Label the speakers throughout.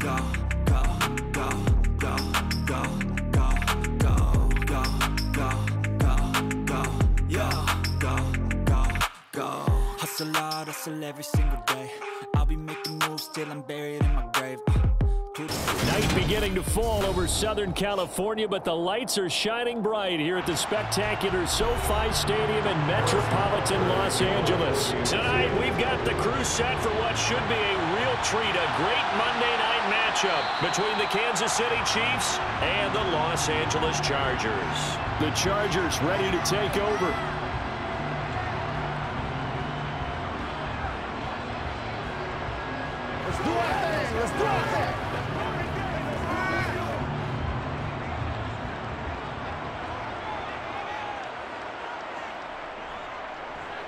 Speaker 1: go, go, go, go, go, go, go, go, go, go, go, yo, go, go, go. Hustle hard, hustle every single day. I'll be making moves till I'm buried in my grave.
Speaker 2: Night beginning to fall over Southern California, but the lights are shining bright here at the spectacular SoFi Stadium in metropolitan Los Angeles. Tonight, we've got the crew set for what should be a real treat, a great Monday night matchup between the Kansas City Chiefs and the Los Angeles Chargers. The Chargers ready to take over.
Speaker 3: Let's do our thing. Let's do our thing.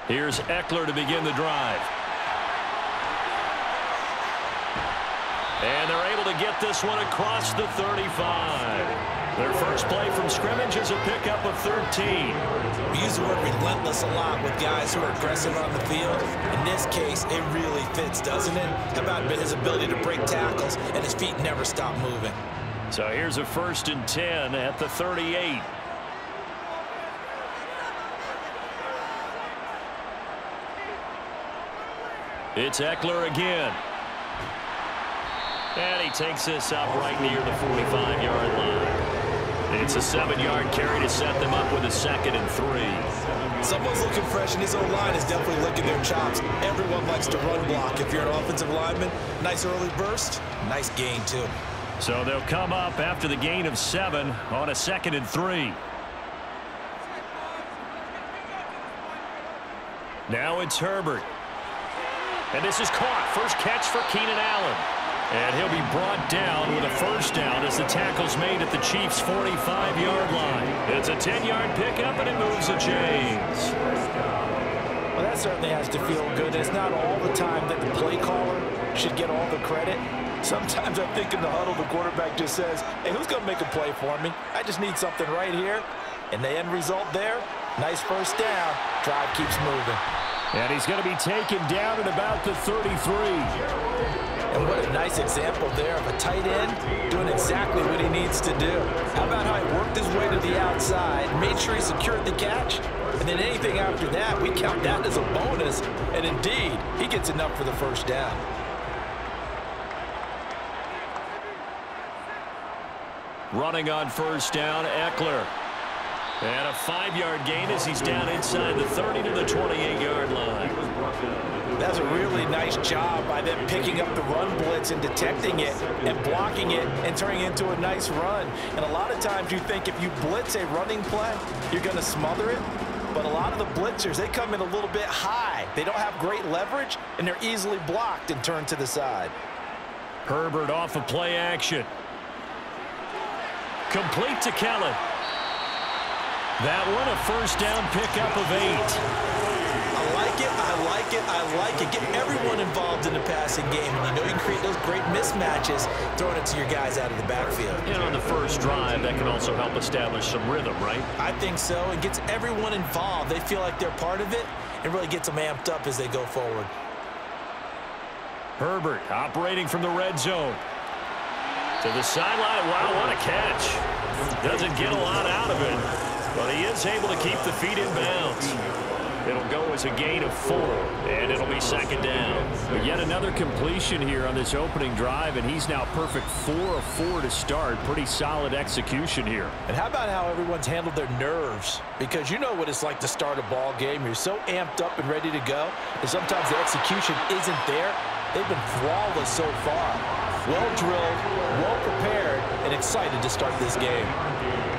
Speaker 2: Here's Eckler to begin the drive. And they're able to get this one across the 35. Their first play from scrimmage is a pickup of 13.
Speaker 4: We use the word relentless a lot with guys who are aggressive on the field. In this case, it really fits, doesn't it? How about his ability to break tackles and his feet never stop moving?
Speaker 2: So here's a 1st and 10 at the 38. It's Eckler again. And he takes this up right near the 45-yard line. It's a 7-yard carry to set them up with a 2nd and 3.
Speaker 4: Someone's looking fresh, and his own line is definitely licking their chops. Everyone likes to run block. If you're an offensive lineman, nice early burst, nice gain, too.
Speaker 2: So they'll come up after the gain of 7 on a 2nd and 3. Now it's Herbert. And this is caught. First catch for Keenan Allen. And he'll be brought down with a 1st down as the tackle's made at the Chiefs' 45-yard line. It's a 10-yard pickup, and it moves the chains.
Speaker 5: Well, that certainly has to feel good. It's not all the time that the play caller should get all the credit. Sometimes I think in the huddle, the quarterback just says, hey, who's going to make a play for me? I just need something right here. And the end result there, nice 1st down. Drive keeps moving.
Speaker 2: And he's going to be taken down at about the 33.
Speaker 5: And what a nice example there of a tight end doing exactly what he needs to do. How about how he worked his way to the outside, made sure he secured the catch, and then anything after that, we count that as a bonus. And indeed, he gets enough for the 1st down.
Speaker 2: Running on 1st down, Eckler. And a 5-yard gain as he's down inside the 30 to the 28-yard line.
Speaker 5: That's a really nice job by them picking up the run blitz and detecting it and blocking it and turning it into a nice run. And a lot of times you think if you blitz a running play, you're going to smother it. But a lot of the blitzers, they come in a little bit high. They don't have great leverage, and they're easily blocked and turned to the side.
Speaker 2: Herbert off of play action. Complete to Kellen. That one, a 1st down pickup of 8.
Speaker 4: I like it, I like it, I like it. Get everyone involved in the passing game. And you know you can create those great mismatches throwing it to your guys out of the backfield.
Speaker 2: And on the first drive, that can also help establish some rhythm, right?
Speaker 4: I think so. It gets everyone involved. They feel like they're part of it and really gets them amped up as they go forward.
Speaker 2: Herbert operating from the red zone. To the sideline. Wow, what a catch. Doesn't get a lot out of it, but he is able to keep the feet in bounds. It'll go as a gain of 4, and it'll be 2nd down. But yet another completion here on this opening drive, and he's now perfect 4 of 4 to start. Pretty solid execution here.
Speaker 5: And how about how everyone's handled their nerves? Because you know what it's like to start a ball game. You're so amped up and ready to go, and sometimes the execution isn't there. They've been flawless so far. Well drilled, well prepared, and excited to start this game.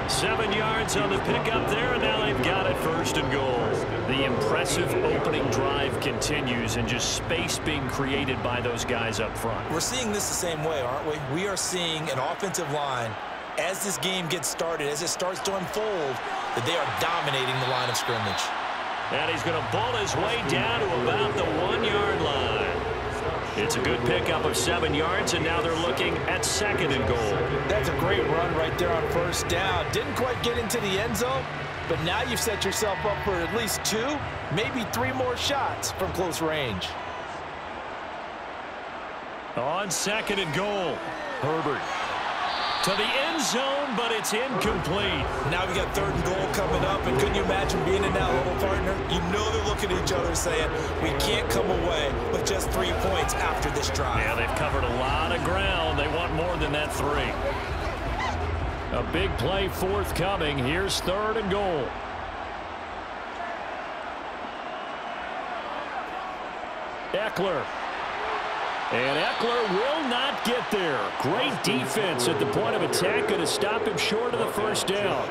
Speaker 2: 7 yards on the pickup there, and now they've got it 1st and goal. The impressive opening drive continues, and just space being created by those guys up front.
Speaker 4: We're seeing this the same way, aren't we? We are seeing an offensive line, as this game gets started, as it starts to unfold, that they are dominating the line of scrimmage.
Speaker 2: And he's going to ball his way down to about the 1-yard line. It's a good pickup of 7 yards, and now they're looking at 2nd and goal.
Speaker 5: That's a great run right there on 1st down. Didn't quite get into the end zone, but now you've set yourself up for at least 2, maybe 3 more shots from close range.
Speaker 2: On 2nd and goal. Herbert to the end zone, but it's incomplete.
Speaker 4: Now we got 3rd and goal coming up, and couldn't you imagine being in that little partner? You know they're looking at each other saying, we can't come away with just 3 points after this drive.
Speaker 2: Yeah, they've covered a lot of ground. They want more than that 3. A big play forthcoming. Here's 3rd and goal. Eckler. And Eckler will not get there. Great defense at the point of attack. Going to stop him short of the 1st down.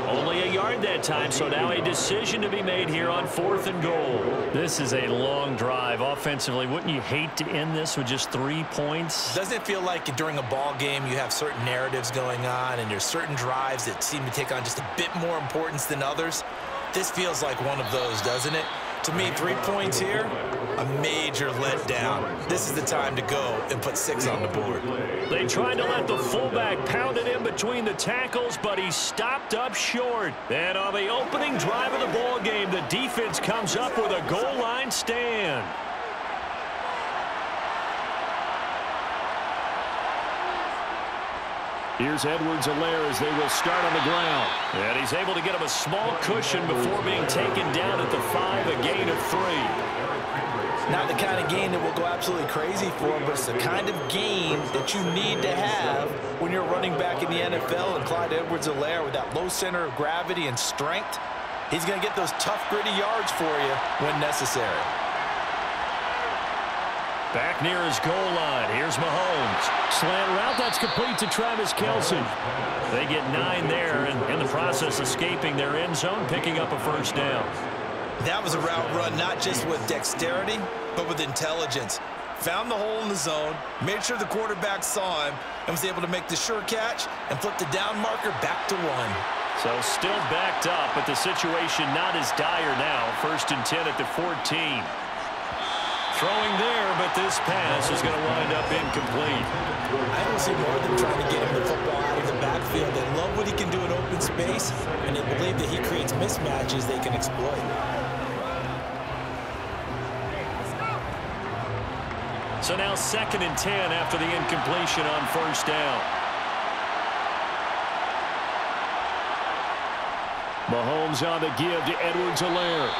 Speaker 2: Only a yard that time, so now a decision to be made here on 4th and goal. This is a long drive offensively. Wouldn't you hate to end this with just 3 points?
Speaker 4: Doesn't it feel like during a ball game you have certain narratives going on and there's certain drives that seem to take on just a bit more importance than others? This feels like one of those, doesn't it? To me, 3 points here, a major letdown. This is the time to go and put 6 on the board.
Speaker 2: They tried to let the fullback pound it in between the tackles, but he stopped up short. And on the opening drive of the ball game, the defense comes up with a goal line stand. Here's Edwards-Helaire as they will start on the ground. And he's able to get him a small cushion before being taken down at the 5, a gain of 3.
Speaker 5: Not the kind of gain that will go absolutely crazy for him, but it's the kind of gain that you need to have when you're running back in the NFL. And Clyde Edwards-Helaire, with that low center of gravity and strength, he's going to get those tough, gritty yards for you when necessary.
Speaker 2: Back near his goal line. Here's Mahomes. Slant route, that's complete to Travis Kelce. They get 9 there, and in the process escaping their end zone, picking up a 1st down.
Speaker 4: That was a route run not just with dexterity, but with intelligence. Found the hole in the zone, made sure the quarterback saw him, and was able to make the sure catch and flip the down marker back to 1.
Speaker 2: So still backed up, but the situation not as dire now. 1st and 10 at the 14. Throwing there, but this pass is going to wind up incomplete.
Speaker 4: I don't see more than trying to get him the football out of the backfield. They love what he can do in open space, and they believe that he creates mismatches they can exploit.
Speaker 2: So now 2nd and 10 after the incompletion on 1st down. Mahomes on the give to Edwards-Helaire.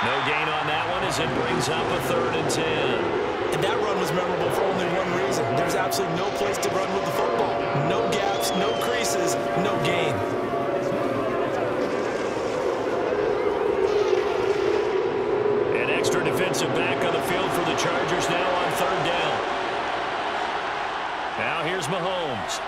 Speaker 2: No gain on that one as it brings up a 3rd and 10.
Speaker 4: And that run was memorable for only one reason. There's absolutely no place to run with the football. No gaps, no creases, no gain.
Speaker 2: An extra defensive back on the field for the Chargers now on 3rd down. Now here's Mahomes.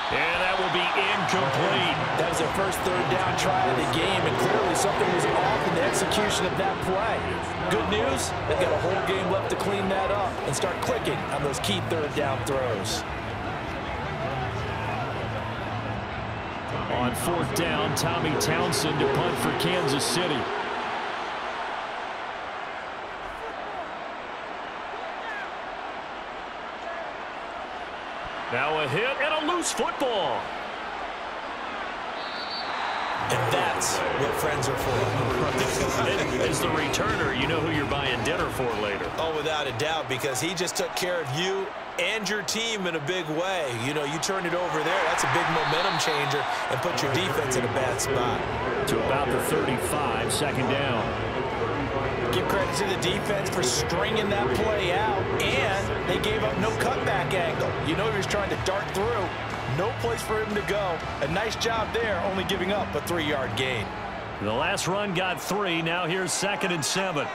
Speaker 2: And that will be incomplete.
Speaker 5: That was their first 3rd down try of the game, and clearly something was off in the execution of that play. Good news, they've got a whole game left to clean that up and start clicking on those key 3rd down throws.
Speaker 2: On 4th down, Tommy Townsend to punt for Kansas City. Now a hit and a loose football.
Speaker 4: And that's what friends are for.
Speaker 2: As the returner, you know who you're buying dinner for later.
Speaker 4: Oh, without a doubt, because he just took care of you and your team in a big way. You know, you turn it over there, that's a big momentum changer, and put your defense in a bad spot.
Speaker 2: To about the 35, 2nd down.
Speaker 5: Give credit to the defense for stringing that play out, and they gave up no cutback angle. You know he was trying to dart through. No place for him to go. A nice job there, only giving up a 3-yard gain.
Speaker 2: The last run got 3. Now here's 2nd and 7.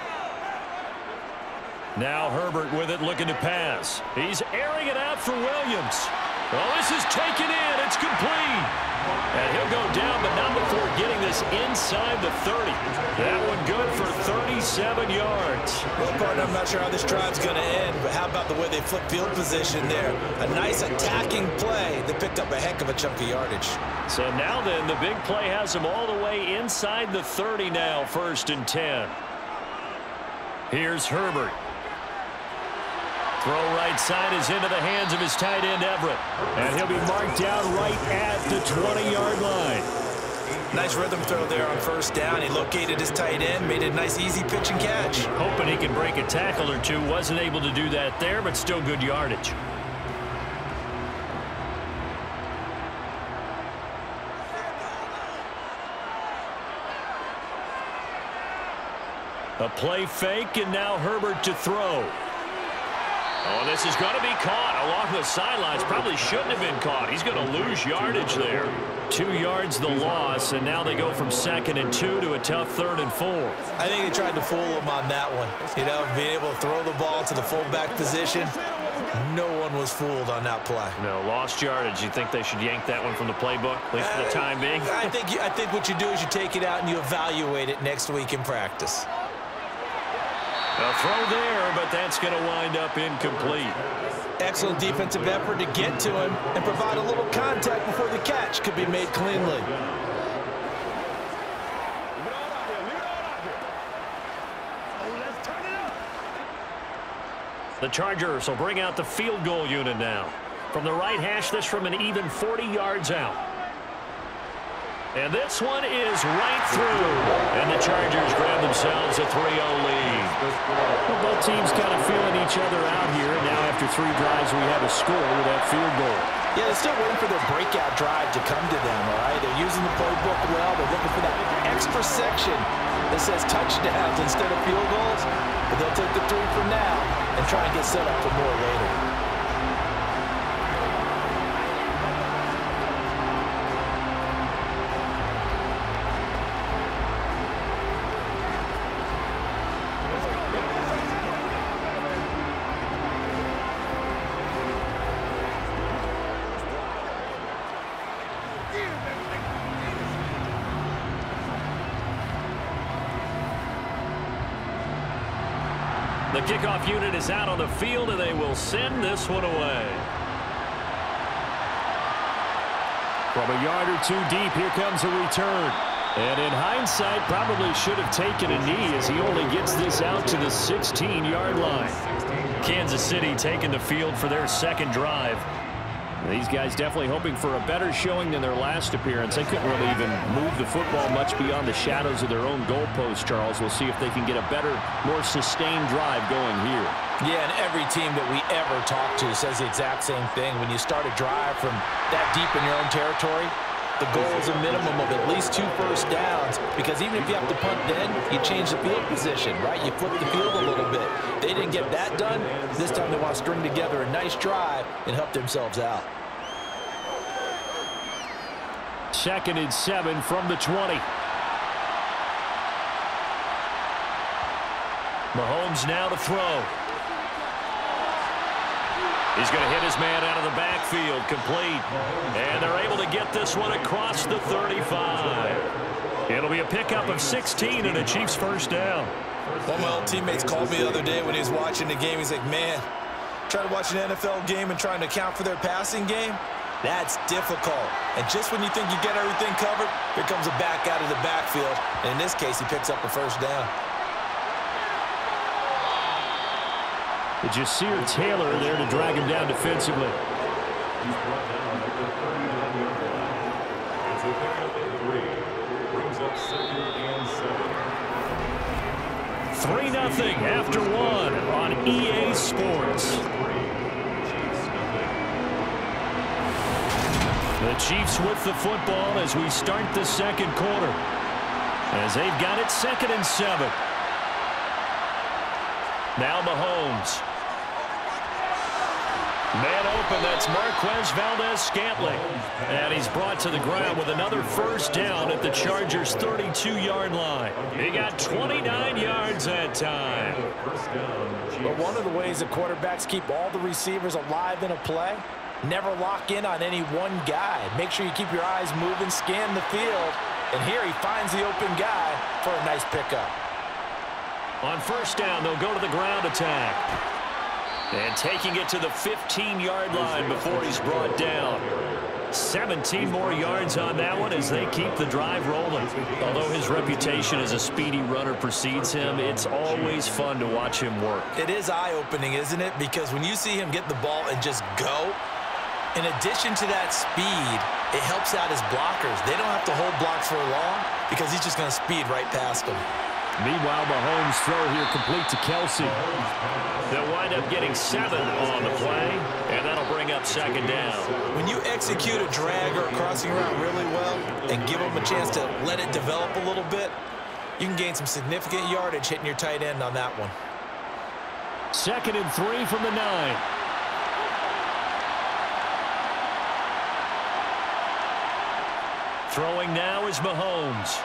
Speaker 2: Now Herbert with it, looking to pass. He's airing it out for Williams. Oh, this is taken in. It's complete. And he'll go down, but not before getting this inside the 30. That one good for 37 yards.
Speaker 4: Well, partner, I'm not sure how this drive's going to end, but how about the way they flip field position there? A nice attacking play that picked up a heck of a chunk of yardage.
Speaker 2: So now then, the big play has him all the way inside the 30 now, 1st and 10. Here's Herbert. Throw right side is into the hands of his tight end, Everett. And he'll be marked down right at the 20-yard line.
Speaker 4: Nice rhythm throw there on first down. He located his tight end, made a nice easy pitch and catch.
Speaker 2: Hoping he can break a tackle or two. Wasn't able to do that there, but still good yardage. A play fake, and now Herbert to throw. Oh, this is going to be caught along the sidelines. Probably shouldn't have been caught. He's going to lose yardage there. 2 yards the loss, and now they go from 2nd and 2 to a tough 3rd and 4.
Speaker 4: I think they tried to fool him on that one. You know, being able to throw the ball to the fullback position. No one was fooled on that play.
Speaker 2: No, lost yardage. You think they should yank that one from the playbook, at least for the time being?
Speaker 4: I think what you do is you take it out and you evaluate it next week in practice.
Speaker 2: A throw there, but that's going to wind up incomplete.
Speaker 4: Excellent defensive effort to get to him and provide a little contact before the catch could be made cleanly.
Speaker 2: The Chargers will bring out the field goal unit now. From the right hash, this from an even 40 yards out. And this one is right through. And the Chargers grab themselves a 3-0 lead. Well, both teams kind of feeling each other out here. And now after 3 drives, we have a score with that field goal.
Speaker 5: Yeah, they're still waiting for their breakout drive to come to them, all right? They're using the playbook well. They're looking for that extra section that says touchdowns instead of field goals. But they'll take the 3 for now and try and get set up for more later.
Speaker 2: The kickoff unit is out on the field, and they will send this one away. From a yard or 2 deep, here comes a return. And in hindsight, probably should have taken a knee as he only gets this out to the 16-yard line. Kansas City taking the field for their 2nd drive. These guys definitely hoping for a better showing than their last appearance. They couldn't really even move the football much beyond the shadows of their own goalpost, Charles. We'll see if they can get a better, more sustained drive going here.
Speaker 5: Yeah, and every team that we ever talk to says the exact same thing. When you start a drive from that deep in your own territory, the goal is a minimum of at least 2 first downs, because even if you have to punt then, you change the field position, right? You flip the field a little bit. They didn't get that done. This time they want to string together a nice drive and help themselves out.
Speaker 2: 2nd and 7 from the 20. Mahomes now to throw. He's going to hit his man out of the backfield, complete. And they're able to get this one across the 35. It'll be a pickup of 16 and a Chiefs first down.
Speaker 4: One of my old teammates called me the other day when he was watching the game. He's like, man, trying to watch an NFL game and trying to account for their passing game, that's difficult. And just when you think you get everything covered, here comes a back out of the backfield. And in this case, he picks up a first down.
Speaker 2: Jasir Taylor there to drag him down defensively.
Speaker 6: It's a pickup at 3. Brings up 2nd and 7.
Speaker 2: 3-0 after 1 on EA Sports. The Chiefs with the football as we start the 2nd quarter. As they've got it 2nd and 7. Now Mahomes. Man open, that's Marquez Valdez-Scantling. And he's brought to the ground with another first down at the Chargers' 32-yard line. He got 29 yards that time.
Speaker 5: But one of the ways that quarterbacks keep all the receivers alive in a play, never lock in on any one guy. Make sure you keep your eyes moving, scan the field. And here he finds the open guy for a nice pickup.
Speaker 2: On first down, they'll go to the ground attack. And taking it to the 15-yard line before he's brought down. 17 more yards on that one as they keep the drive rolling. Although his reputation as a speedy runner precedes him, it's always fun to watch him work.
Speaker 4: It is eye-opening, isn't it? Because when you see him get the ball and just go, in addition to that speed, it helps out his blockers. They don't have to hold blocks for long because he's just going to speed right past them.
Speaker 2: Meanwhile, Mahomes' throw here complete to Kelsey. They'll wind up getting 7 on the play, and that'll bring up second down.
Speaker 4: When you execute a drag or a crossing route really well and give them a chance to let it develop a little bit, you can gain some significant yardage hitting your tight end on that one.
Speaker 2: 2nd and 3 from the 9. Throwing now is Mahomes.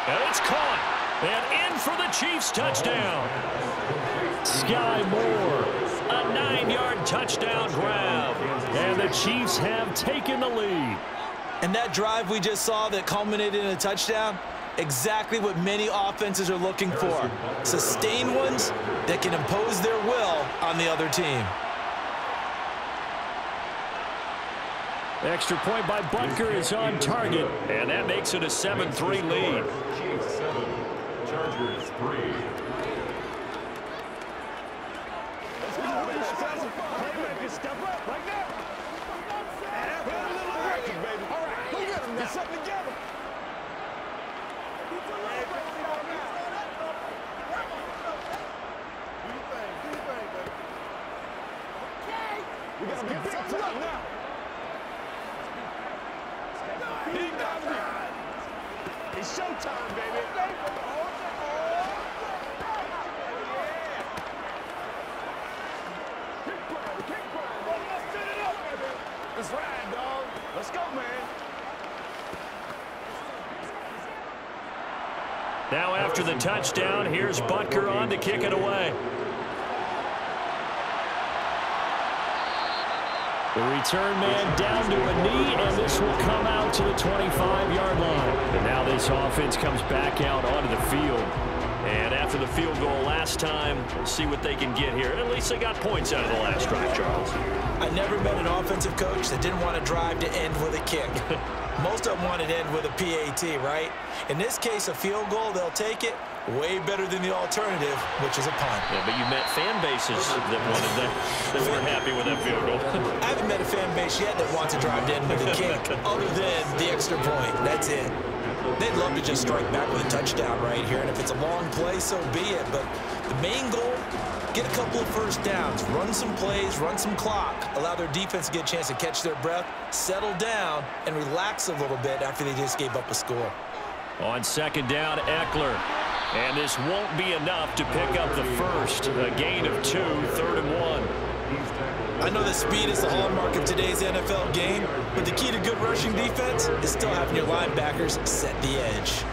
Speaker 2: And it's caught. And in for the Chiefs touchdown. Sky Moore, a 9-yard touchdown grab. And the Chiefs have taken the lead.
Speaker 4: And that drive we just saw that culminated in a touchdown, exactly what many offenses are looking for. Sustained ones that can impose their will on the other team.
Speaker 2: Extra point by Butker is on target, and that makes it a 7-3 lead.
Speaker 6: Chiefs 7, Chargers 3.
Speaker 3: Step up right now. Put a little aggression, baby. All right, go get him now. Get something together. We got to get something up now. It's showtime, baby. Let's ride, dog. Let's go, man.
Speaker 2: Now after the touchdown, here's Butker on to kick it away. The return man down to a knee, and this will come out to the 25-yard line. And now this offense comes back out onto the field. And after the field goal last time, we'll see what they can get here. At least they got points out of the last drive, Charles.
Speaker 4: I never met an offensive coach that didn't want to drive to end with a kick. Most of them want to end with a PAT, right? In this case, a field goal, they'll take it. Way better than the alternative, which is a punt.
Speaker 2: Yeah, but you met fan bases that wanted that, that weren't happy with that field goal.
Speaker 4: I haven't met a fan base yet that wants to drive to end with a kick, other than the extra point. That's it. They'd love to just strike back with a touchdown right here, and if it's a long play, so be it. But the main goal, get a couple of first downs, run some plays, run some clock, allow their defense to get a chance to catch their breath, settle down, and relax a little bit after they just gave up a score.
Speaker 2: On second down, Eckler. And this won't be enough to pick up the first. A gain of 2, 3rd and 1.
Speaker 4: I know that speed is the hallmark of today's NFL game, but the key to good rushing defense is still having your linebackers set the edge.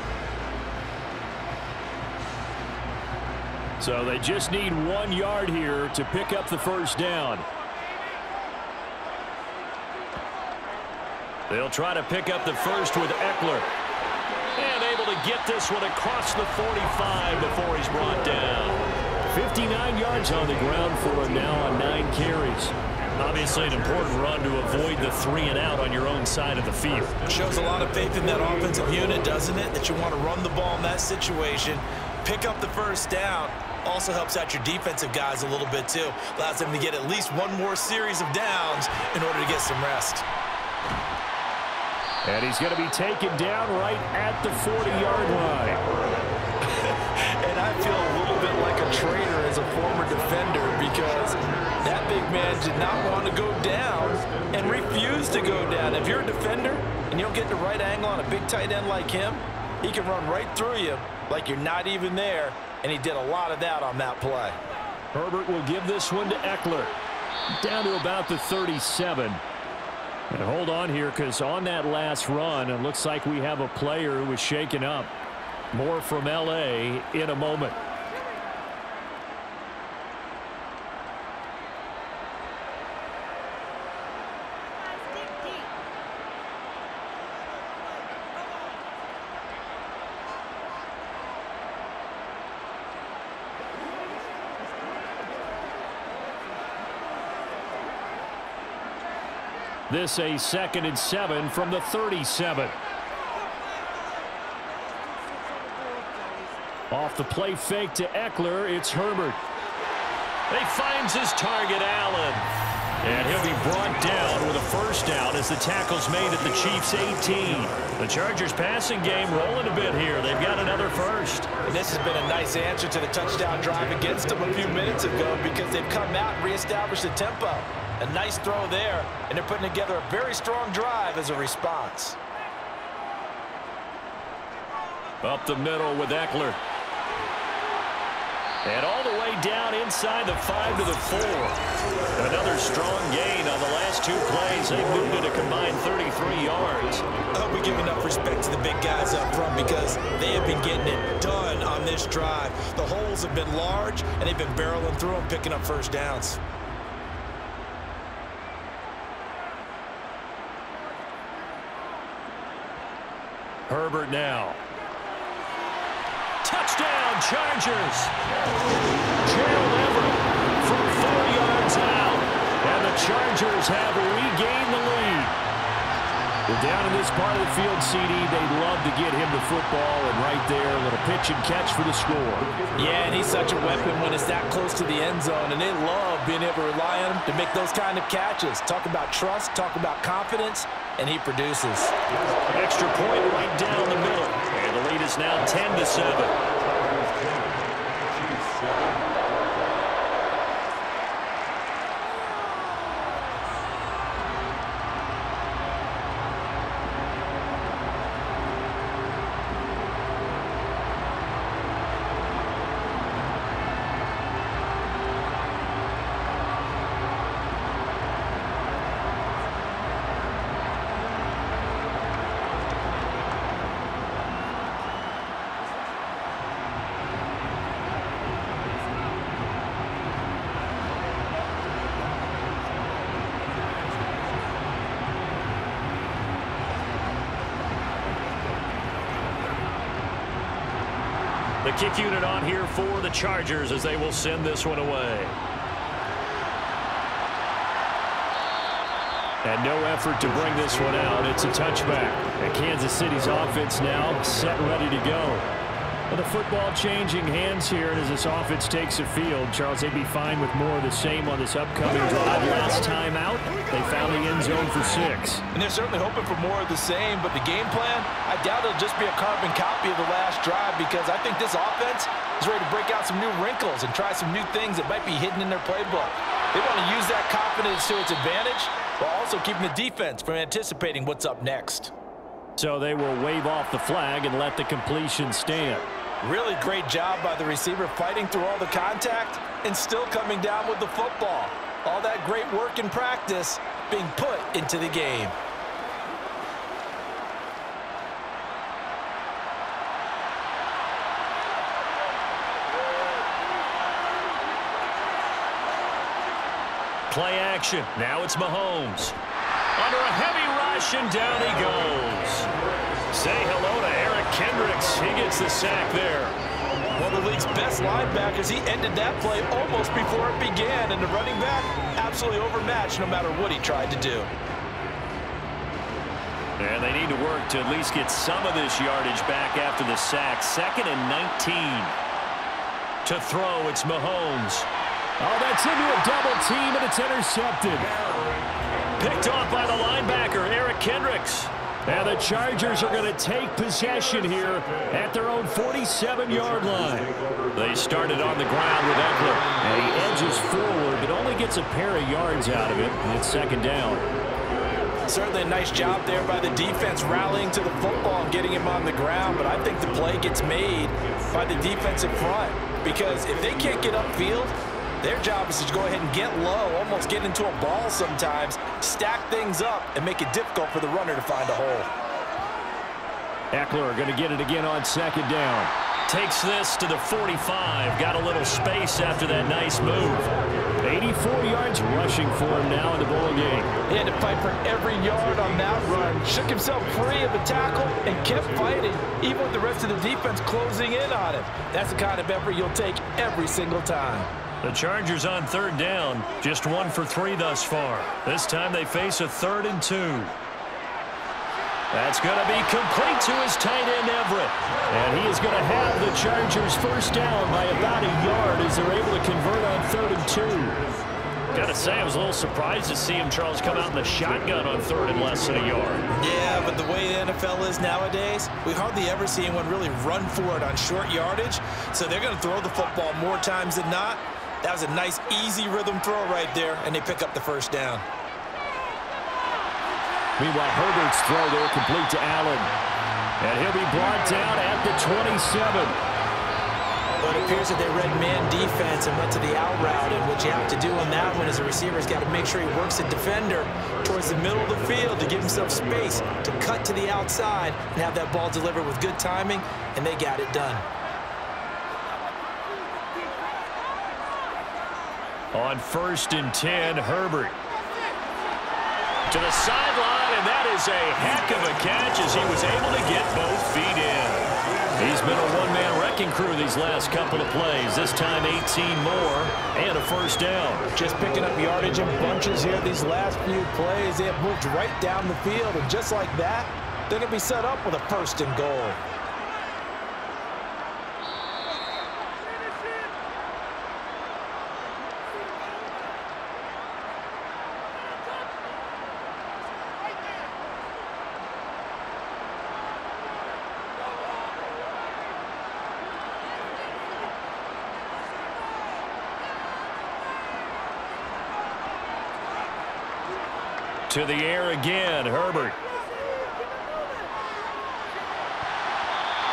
Speaker 2: So they just need 1 yard here to pick up the first down. They'll try to pick up the first with Eckler. And able to get this one across the 45 before he's brought down. 59 yards on the ground for him now on 9 carries. Obviously an important run to avoid the 3 and out on your own side of the field.
Speaker 4: Shows a lot of faith in that offensive unit, doesn't it? That you want to run the ball in that situation. Pick up the first down. Also helps out your defensive guys a little bit too. Allows them to get at least 1 more series of downs in order to get some rest.
Speaker 2: And he's going to be taken down right at the 40-yard line.
Speaker 5: And I feel a little bit like a traitor as a former defender because that big man did not want to go down and refused to go down. If you're a defender and you don't get the right angle on a big tight end like him, he can run right through you like you're not even there, and he did a lot of that on that play.
Speaker 2: Herbert will give this one to Eckler. Down to about the 37. And hold on here, because on that last run, it looks like we have a player who was shaken up. More from L.A. in a moment. This a 2nd and 7 from the 37. Off the play fake to Eckler, it's Herbert. He finds his target, Allen. And he'll be brought down with a first down as the tackle's made at the Chiefs' 18. The Chargers passing game rolling a bit here. They've got another first.
Speaker 5: And this has been a nice answer to the touchdown drive against them a few minutes ago because they've come out and reestablished the tempo. A nice throw there, and they're putting together a very strong drive as a response.
Speaker 2: Up the middle with Eckler. And all the way down inside the 5 to the 4. Another strong gain on the last 2 plays. They moved it a combined 33 yards.
Speaker 5: I hope we give enough respect to the big guys up front because they have been getting it done on this drive. The holes have been large, and they've been barreling through them, picking up first downs.
Speaker 2: Herbert now. Touchdown, Chargers. Gerald Everett from 4 yards out. And the Chargers have regained the lead. Well, down in this part of the field, CD, they'd love to get him the football. And right there, a little pitch and catch for the score.
Speaker 5: Yeah, and he's such a weapon when it's that close to the end zone. And they love being able to rely on him to make those kind of catches. Talk about trust, talk about confidence, and he produces.
Speaker 2: Extra point right down the middle. And the lead is now 10-7. The kick unit on here for the Chargers as they will send this one away. And no effort to bring this one out. It's a touchback. And Kansas City's offense now set ready to go. Well, the football changing hands here, and as this offense takes the field, Charles, they'd be fine with more of the same on this upcoming drive. Last time out, they found the end zone for 6.
Speaker 5: And they're certainly hoping for more of the same, but the game plan, I doubt it'll just be a carbon copy of the last drive because I think this offense is ready to break out some new wrinkles and try some new things that might be hidden in their playbook. They want to use that confidence to its advantage while also keeping the defense from anticipating what's up next.
Speaker 2: So they will wave off the flag and let the completion stand.
Speaker 5: Really great job by the receiver fighting through all the contact and still coming down with the football. All that great work in practice being put into the game.
Speaker 2: Play action. Now it's Mahomes. Under a heavy rush, and down he goes. Say hello to Eric Kendricks. He gets the sack there.
Speaker 5: One of the league's best linebackers. He ended that play almost before it began, and the running back absolutely overmatched no matter what he tried to do.
Speaker 2: And they need to work to at least get some of this yardage back after the sack. 2nd and 19. To throw, it's Mahomes. Oh, that's into a double team, and it's intercepted. Picked off by the linebacker, Eric Kendricks. And the Chargers are going to take possession here at their own 47-yard line. They started on the ground with Eckler, and he edges forward, but only gets a pair of yards out of it, and it's 2nd down.
Speaker 5: Certainly a nice job there by the defense rallying to the football and getting him on the ground, but I think the play gets made by the defensive front because if they can't get upfield, their job is to go ahead and get low, almost get into a ball sometimes, stack things up, and make it difficult for the runner to find a hole.
Speaker 2: Eckler going to get it again on 2nd down. Takes this to the 45. Got a little space after that nice move. 84 yards rushing for him now in the ball game.
Speaker 5: He had to fight for every yard on that run. Shook himself free of the tackle and kept fighting, even with the rest of the defense closing in on him. That's the kind of effort you'll take every single time.
Speaker 2: The Chargers on 3rd down, just 1 for 3 thus far. This time they face a 3rd and 2. That's going to be complete to his tight end, Everett. And he is going to have the Chargers first down by about a yard as they're able to convert on 3rd and 2. Gotta say, I was a little surprised to see him, Charles, come out in the shotgun on 3rd and less than a yard.
Speaker 4: Yeah, but the way the NFL is nowadays, we hardly ever see anyone really run for it on short yardage. So they're going to throw the football more times than not. That was a nice, easy rhythm throw right there, and they pick up the first down.
Speaker 2: Meanwhile, Herbert's throw there complete to Allen. And he'll be brought down at the 27.
Speaker 4: But it appears that they read man defense and went to the out route, and what you have to do on that one as a receiver has got to make sure he works the defender towards the middle of the field to give himself space to cut to the outside and have that ball delivered with good timing, and they got it done.
Speaker 2: On 1st and 10, Herbert. To the sideline, and that is a heck of a catch as he was able to get both feet in. He's been a one-man wrecking crew these last couple of plays. This time 18 more and a first down.
Speaker 5: Just picking up yardage in bunches here these last few plays. They have moved right down the field, and just like that, they're going to be set up with a 1st and goal.
Speaker 2: To the air again, Herbert.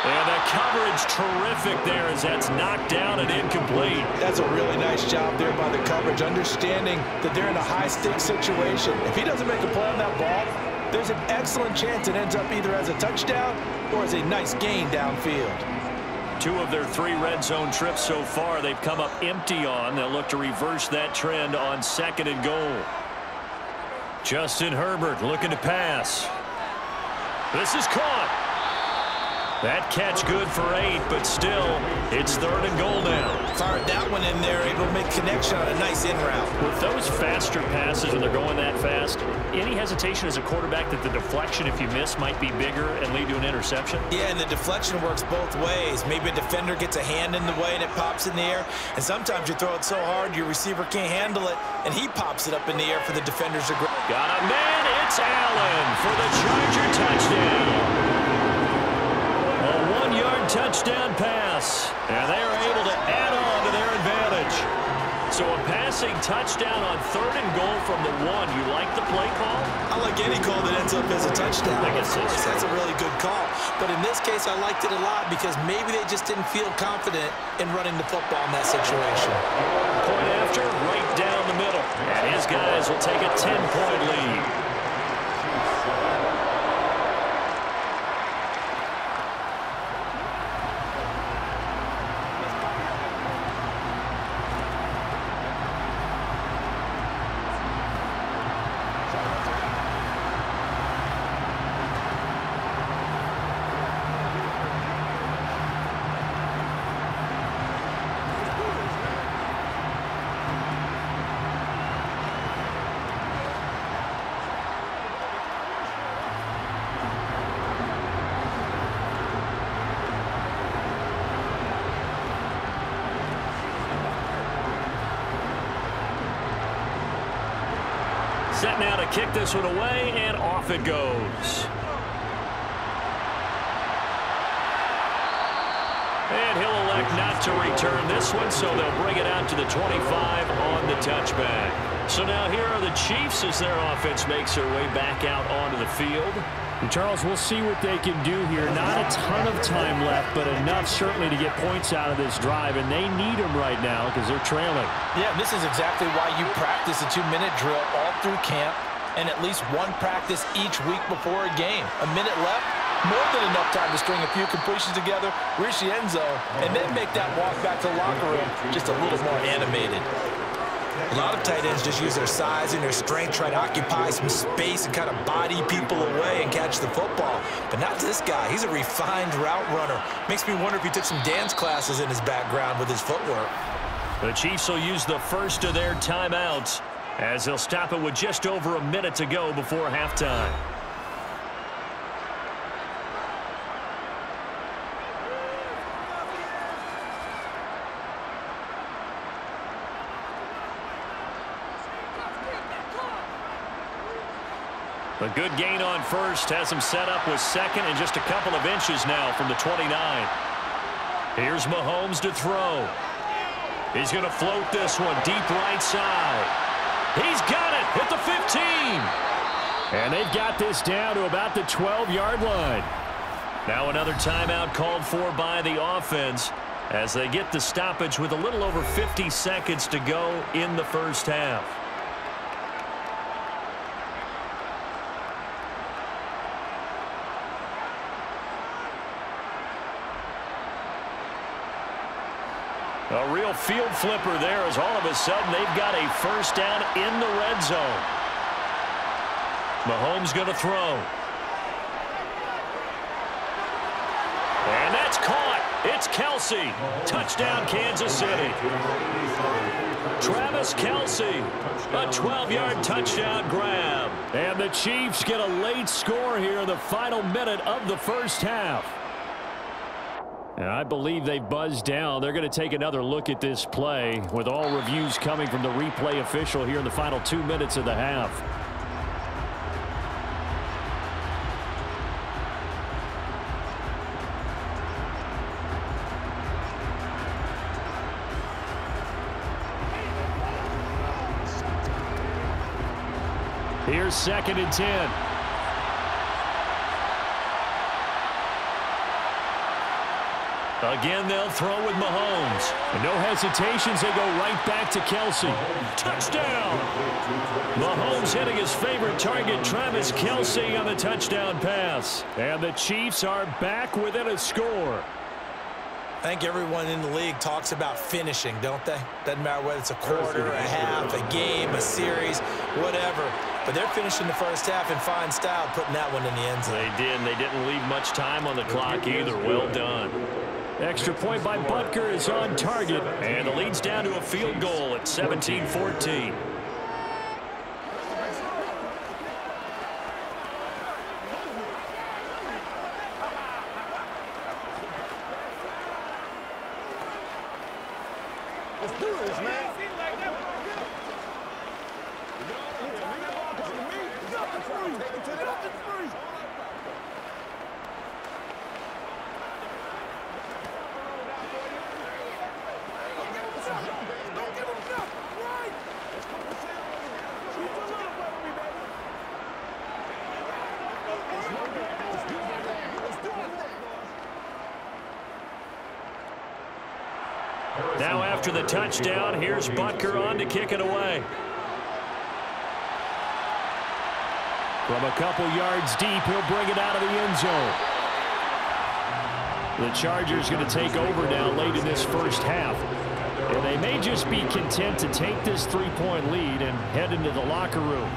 Speaker 2: And the coverage terrific there as that's knocked down and incomplete.
Speaker 5: That's a really nice job there by the coverage, understanding that they're in a high-stakes situation. If he doesn't make a play on that ball, there's an excellent chance it ends up either as a touchdown or as a nice gain downfield.
Speaker 2: 2 of their 3 red zone trips so far they've come up empty on. They'll look to reverse that trend on 2nd and goal. Justin Herbert looking to pass. This is caught. That catch good for 8, but still, it's 3rd and goal now.
Speaker 4: Fired that one in there, able to make connection on a nice in route.
Speaker 2: With those faster passes when they're going that fast, any hesitation as a quarterback that the deflection, if you miss, might be bigger and lead to an interception?
Speaker 4: Yeah, and the deflection works both ways. Maybe a defender gets a hand in the way and it pops in the air, and sometimes you throw it so hard your receiver can't handle it, and he pops it up in the air for the defenders to grab.
Speaker 2: Got a man, it's Allen for the Charger touchdown. A 1-yard touchdown pass, and they are able to add on to their advantage. So a passing touchdown on 3rd and goal from the 1. You like the play call?
Speaker 4: I like any call that ends up as a touchdown.
Speaker 2: I guess
Speaker 4: that's a really good call. But in this case, I liked it a lot because maybe they just didn't feel confident in running the football in that situation.
Speaker 2: Point after, right down the middle. And his guys will take a 10-point lead. Set now to kick this one away, and off it goes. And he'll elect not to return this one, so they'll bring it out to the 25 on the touchback. So now here are the Chiefs as their offense makes their way back out onto the field. And Charles, we'll see what they can do here. Not a ton of time left, but enough certainly to get points out of this drive, and they need them right now because they're trailing.
Speaker 5: Yeah, this is exactly why you practice a 2-minute drill all through camp and at least one practice each week before a game. A minute left, more than enough time to string a few completions together, reach the end zone, and then make that walk back to the locker room just a little more animated.
Speaker 4: A lot of tight ends just use their size and their strength, try to occupy some space and kind of body people away and catch the football. But not this guy. He's a refined route runner. Makes me wonder if he took some dance classes in his background with his footwork.
Speaker 2: The Chiefs will use the first of their timeouts as they'll stop it with just over a minute to go before halftime. A good gain on first has him set up with second and just a couple of inches now from the 29. Here's Mahomes to throw. He's going to float this one deep right side. He's got it at the 15. And they've got this down to about the 12-yard line. Now another timeout called for by the offense as they get the stoppage with a little over 50 seconds to go in the first half. A real field flipper there as all of a sudden they've got a first down in the red zone. Mahomes going to throw. And that's caught. It's Kelce. Touchdown, Kansas City. Travis Kelce, a 12-yard touchdown grab. And the Chiefs get a late score here in the final minute of the first half. And I believe they buzzed down. They're going to take another look at this play with all reviews coming from the replay official here in the final 2 minutes of the half. Here's 2nd and 10. Again, they'll throw with Mahomes. And no hesitations, they go right back to Kelce. Touchdown! Mahomes hitting his favorite target, Travis Kelce, on the touchdown pass. And the Chiefs are back within a score.
Speaker 4: I think everyone in the league talks about finishing, don't they? Doesn't matter whether it's a quarter, a half, a game, a series, whatever. But they're finishing the first half in fine style, putting that one in the end zone.
Speaker 2: They did, and they didn't leave much time on the clock either. Well done. Extra point by Butker is on target, and the lead's down to a field goal at 17-14.
Speaker 3: Let's do this, man.
Speaker 2: Now after the touchdown, here's Butker on to kick it away. From a couple yards deep, he'll bring it out of the end zone. The Chargers going to take over now late in this first half. And they may just be content to take this 3-point lead and head into the locker room.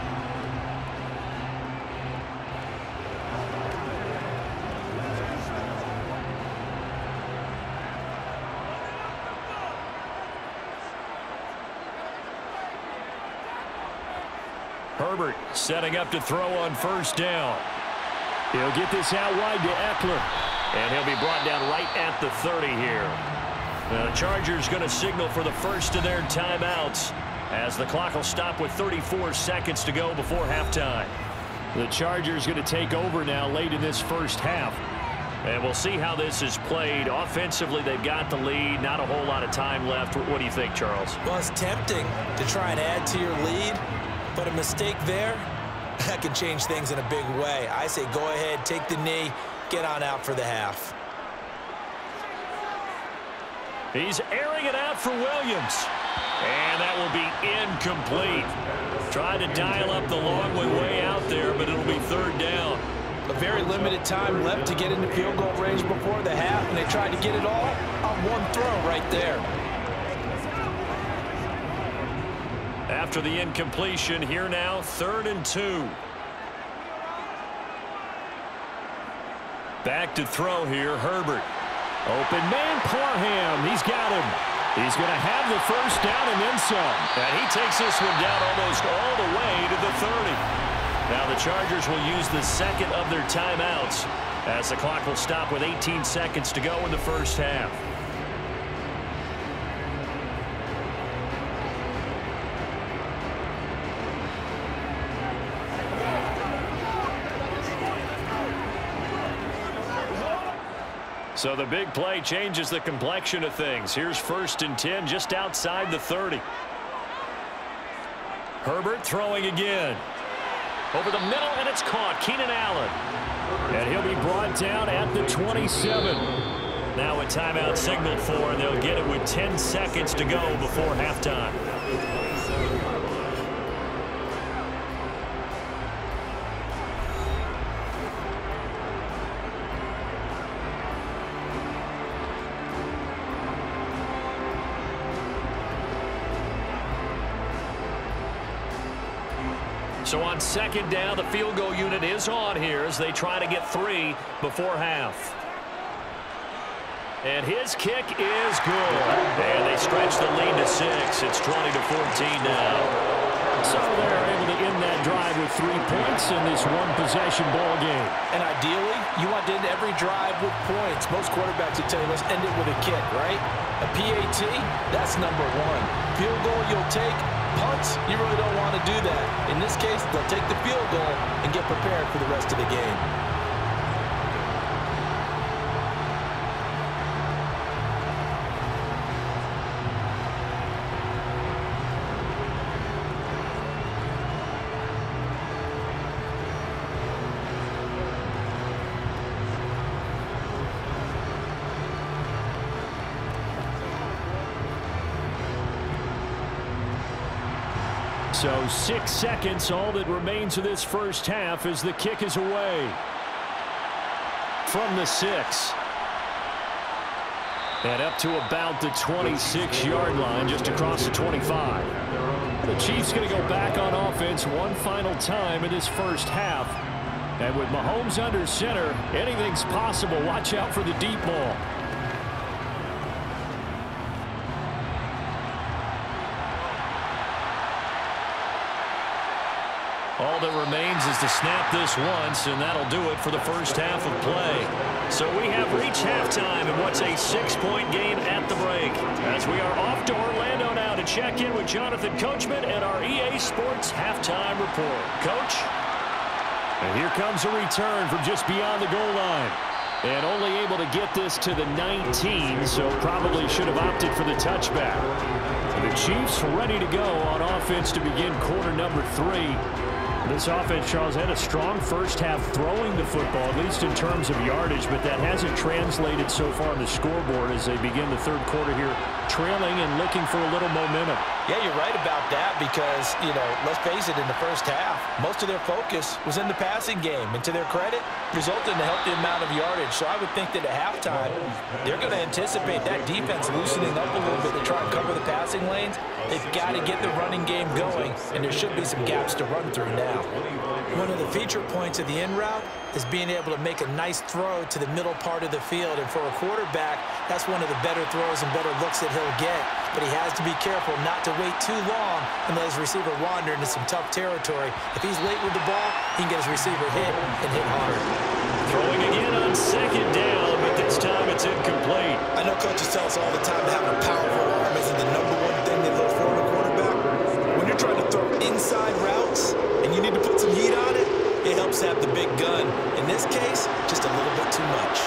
Speaker 2: Herbert setting up to throw on first down. He'll get this out wide to Eckler. And he'll be brought down right at the 30 here. Now, the Chargers going to signal for the first of their timeouts as the clock will stop with 34 seconds to go before halftime. The Chargers going to take over now late in this first half. And we'll see how this is played. Offensively, they've got the lead. Not a whole lot of time left. What do you think, Charles?
Speaker 4: Well, it's tempting to try and add to your lead, but a mistake there, that can change things in a big way. I say go ahead, take the knee, get on out for the half.
Speaker 2: He's airing it out for Williams. And that will be incomplete. Tried to dial up the long way out there, but it'll be third down.
Speaker 5: A very limited time left to get into field goal range before the half, and they tried to get it all on one throw right there.
Speaker 2: After the incompletion, here now, 3rd and 2. Back to throw here, Herbert. Open man, Parham. He's got him. He's going to have the first down and then some. And he takes this one down almost all the way to the 30. Now the Chargers will use the second of their timeouts as the clock will stop with 18 seconds to go in the first half. So the big play changes the complexion of things. Here's 1st and 10 just outside the 30. Herbert throwing again. Over the middle, and it's caught. Keenan Allen. And he'll be brought down at the 27. Now a timeout signaled for, and they'll get it with 10 seconds to go before halftime. So on 2nd down, the field goal unit is on here as they try to get 3 before half. And his kick is good. And they stretch the lead to 6. It's 20-14 now. So they're able to end that drive with 3 points in this one-possession ball game.
Speaker 5: And ideally, you want to end every drive with points. Most quarterbacks would tell you, let's end it with a kick, right? A PAT, that's number 1. Field goal you'll take. Punts, you really don't want to do that. In this case, they'll take the field goal and get prepared for the rest of the game.
Speaker 2: So 6 seconds, all that remains of this first half as the kick is away. From the 6. And up to about the 26-yard line, just across the 25. The Chiefs going to go back on offense one final time in this first half. And with Mahomes under center, anything's possible. Watch out for the deep ball. All that remains is to snap this once, and that'll do it for the first half of play. So we have reached halftime in what's a 6-point game at the break. As we are off to Orlando now to check in with Jonathan Coachman and our EA Sports Halftime Report. Coach? And here comes a return from just beyond the goal line. And only able to get this to the 19, so probably should have opted for the touchback. The Chiefs ready to go on offense to begin quarter number 3. This offense, Charles, had a strong first half throwing the football, at least in terms of yardage, but that hasn't translated so far on the scoreboard as they begin the third quarter here, trailing and looking for a little momentum.
Speaker 5: Yeah, you're right about that because, let's face it, in the first half, most of their focus was in the passing game. And to their credit, resulted in a healthy amount of yardage. So I would think that at halftime, they're going to anticipate that defense loosening up a little bit to try and cover the passing lanes. They've got to get the running game going, and there should be some gaps to run through now. One of the feature points of the in route is being able to make a nice throw to the middle part of the field. And for a quarterback, that's one of the better throws and better looks that he'll get. But he has to be careful not to wait too long and let his receiver wander into some tough territory. If he's late with the ball, he can get his receiver hit and hit hard.
Speaker 2: Throwing again on 2nd down, but this time it's incomplete.
Speaker 5: I know coaches tell us all the time that having a powerful arm isn't the number 1 thing they look for in a quarterback. When you're trying to throw inside routes and you need to put some heat on it, it helps to have the big gun. In this case, just a little bit too much.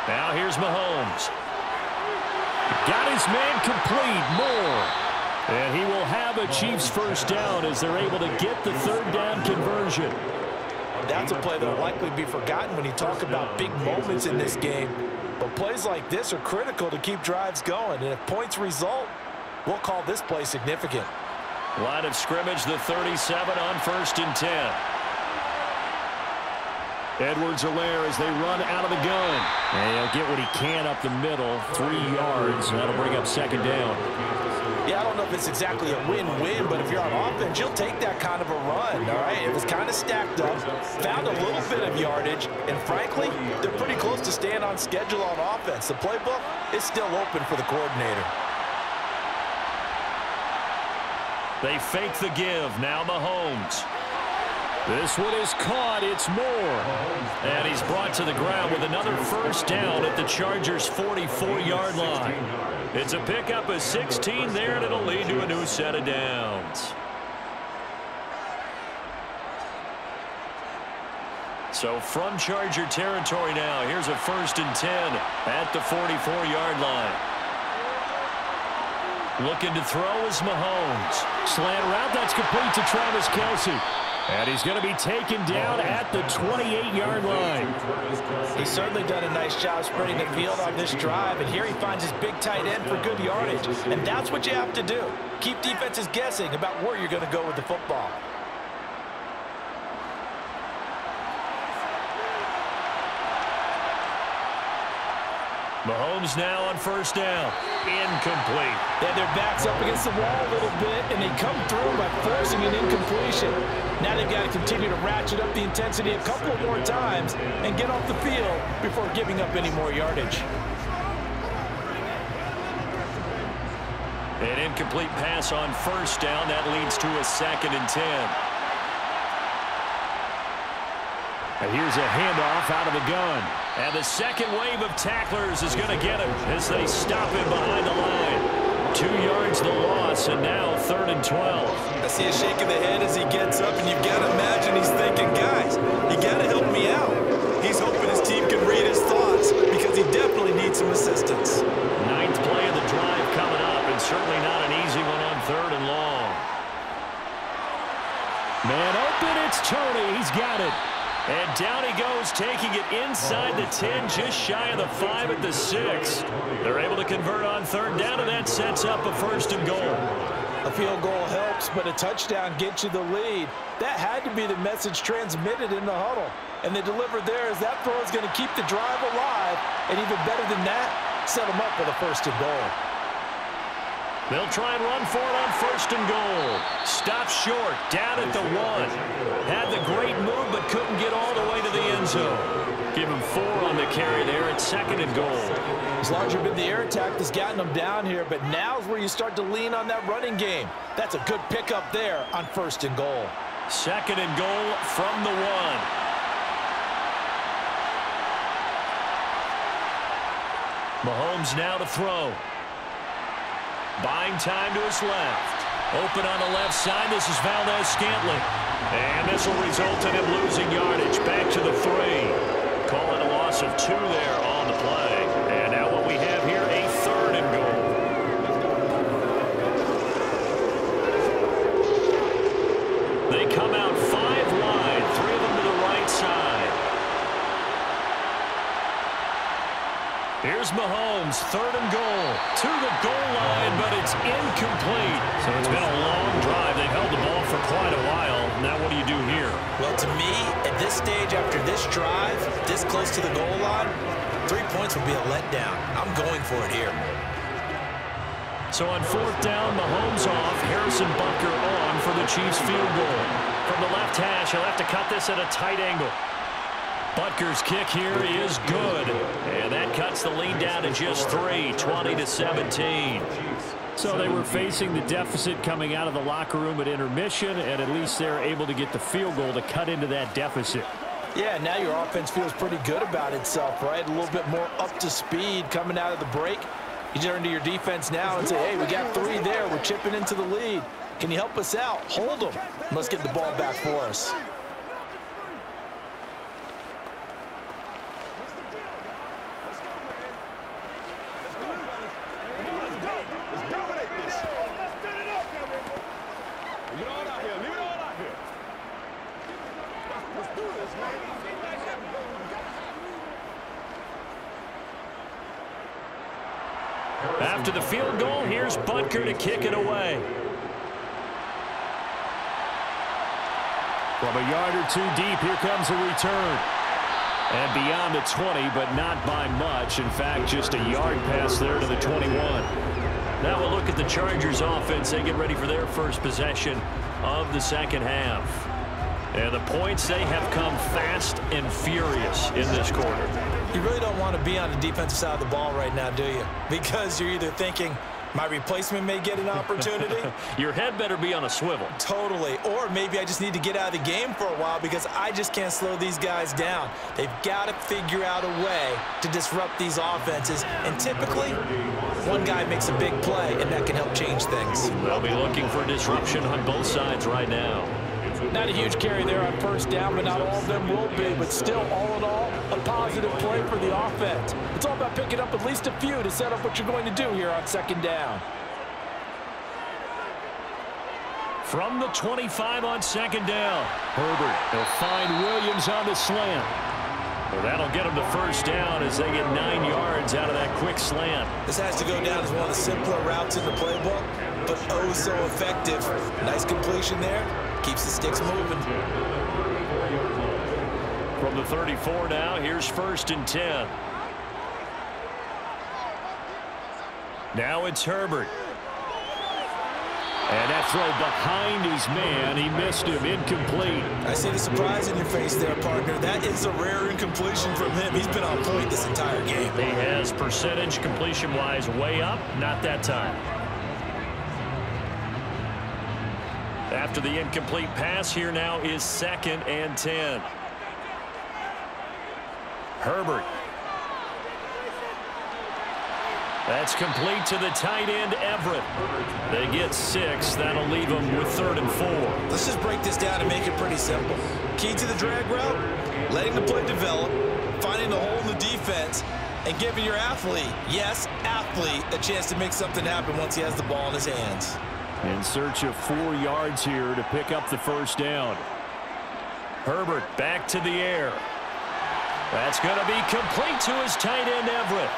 Speaker 2: Now here's Mahomes. Got his man complete, Moore. And he will have a Chiefs first down as they're able to get the 3rd down conversion.
Speaker 5: That's a play that will likely be forgotten when you talk about big moments in this game. But plays like this are critical to keep drives going. And if points result, we'll call this play significant.
Speaker 2: Line of scrimmage, the 37 on 1st and 10. Edwards-Helaire as they run out of the gun. And he'll get what he can up the middle, 3 yards, and that'll bring up 2nd down.
Speaker 5: Yeah, I don't know if it's exactly a win-win, but if you're on offense, you'll take that kind of a run, all right? It was kind of stacked up, found a little bit of yardage, and frankly, they're pretty close to staying on schedule on offense. The playbook is still open for the coordinator.
Speaker 2: They fake the give. Now Mahomes. This one is caught. It's Moore. And he's brought to the ground with another first down at the Chargers' 44-yard line. It's a pickup of 16 there, and it'll lead to a new set of downs. So from Charger territory now, here's a 1st and 10 at the 44-yard line. Looking to throw is Mahomes. Slant route, that's complete to Travis Kelce. And he's going to be taken down at the 28-yard line.
Speaker 5: He's certainly done a nice job spreading the field on this drive, and here he finds his big tight end for good yardage. And that's what you have to do. Keep defenses guessing about where you're going to go with the football.
Speaker 2: Mahomes now on 1st down. Incomplete.
Speaker 5: Yeah, their back's up against the wall a little bit, and they come through by forcing an incompletion. Now they've got to continue to ratchet up the intensity a couple more times and get off the field before giving up any more yardage.
Speaker 2: An incomplete pass on 1st down. That leads to a 2nd and 10. And here's a handoff out of the gun. And the second wave of tacklers is going to get him as they stop him behind the line. 2 yards the loss, and now 3rd and 12.
Speaker 4: I see a shake of the head as he gets up, and you've got to imagine he's thinking, guys, you got to help me out. He's hoping his team can read his thoughts because he definitely needs some assistance.
Speaker 2: 9th play of the drive coming up, and certainly not an easy one on 3rd and long. Man open, it's Tony. He's got it. And down he goes, taking it inside the 10, just shy of the 5 at the 6. They're able to convert on 3rd down, and that sets up a 1st and goal.
Speaker 5: A field goal helps, but a touchdown gets you the lead. That had to be the message transmitted in the huddle. And they delivered there as that throw is going to keep the drive alive. And even better than that, set them up with a 1st and goal.
Speaker 2: They'll try and run for it on 1st and goal. Stop short, down at the 1. Had the great move, but couldn't get all the way to the end zone. Give him 4 on the carry there at 2nd and goal.
Speaker 5: It's largely been the air attack that's gotten them down here, but now's where you start to lean on that running game. That's a good pickup there on 1st and goal.
Speaker 2: 2nd and goal from the 1. Mahomes now to throw. Buying time to his left. Open on the left side. This is Valdez-Scantling. And this will result in him losing yardage. Back to the 3. Call it a loss of 2 there on the play. And now what we have here, a 3rd and goal. They come out 5 wide. 3 of them to the right side. Here's Mahomes, 3rd and goal. To the goal line, but it's incomplete. So it's been a long drive. They've held the ball for quite a while. Now what do you do here?
Speaker 4: Well, to me, at this stage after this drive, this close to the goal line, 3 points would be a letdown. I'm going for it here.
Speaker 2: So on 4th down, Mahomes off. Harrison Butker on for the Chiefs field goal. From the left hash, he'll have to cut this at a tight angle. Butker's kick here is good. And that cuts the lead down to just 3, 20-17. So they were facing the deficit coming out of the locker room at intermission, and at least they're able to get the field goal to cut into that deficit.
Speaker 5: Yeah, now your offense feels pretty good about itself, right? A little bit more up to speed coming out of the break. You turn to your defense now and say, hey, we got 3 there. We're chipping into the lead. Can you help us out? Hold them. Let's get the ball back for us.
Speaker 2: After the field goal, here's Butker to kick it away. From a yard or 2 deep, here comes a return. And beyond the 20, but not by much. In fact, just a yard pass there to the 21. Now we'll look at the Chargers offense. They get ready for their first possession of the second half. And the points, they have come fast and furious in this quarter.
Speaker 4: You really don't want to be on the defensive side of the ball right now, do you? Because you're either thinking, my replacement may get an opportunity.
Speaker 2: Your head better be on a swivel.
Speaker 4: Totally. Or maybe I just need to get out of the game for a while because I just can't slow these guys down. They've got to figure out a way to disrupt these offenses. And typically, one guy makes a big play, and that can help change things.
Speaker 2: They'll be looking for disruption on both sides right now.
Speaker 5: Not a huge carry there on first down, but not all of them will be. But still, all in all, a positive play for the offense. It's all about picking up at least a few to set up what you're going to do here on second down.
Speaker 2: From the 25 on second down, Herbert will find Williams on the slant. Well, that'll get them to first down as they get 9 yards out of that quick slant.
Speaker 4: This has to go down as one of the simpler routes in the playbook, but oh so effective. Nice completion there. Keeps the sticks moving.
Speaker 2: From the 34 now, here's 1st and 10. Now it's Herbert. And that throw behind his man. He missed him. Incomplete.
Speaker 4: I see the surprise in your face there, partner. That is a rare incompletion from him. He's been on point this entire game.
Speaker 2: He has percentage completion-wise way up. Not that time. After the incomplete pass, here now is 2nd and 10. Herbert. That's complete to the tight end, Everett. They get 6. That'll leave them with 3rd and 4.
Speaker 4: Let's just break this down and make it pretty simple. Key to the drag route, letting the play develop, finding the hole in the defense, and giving your athlete, yes, athlete, a chance to make something happen once he has the ball in his hands.
Speaker 2: In search of 4 yards here to pick up the first down. Herbert back to the air. That's going to be complete to his tight end, Everett.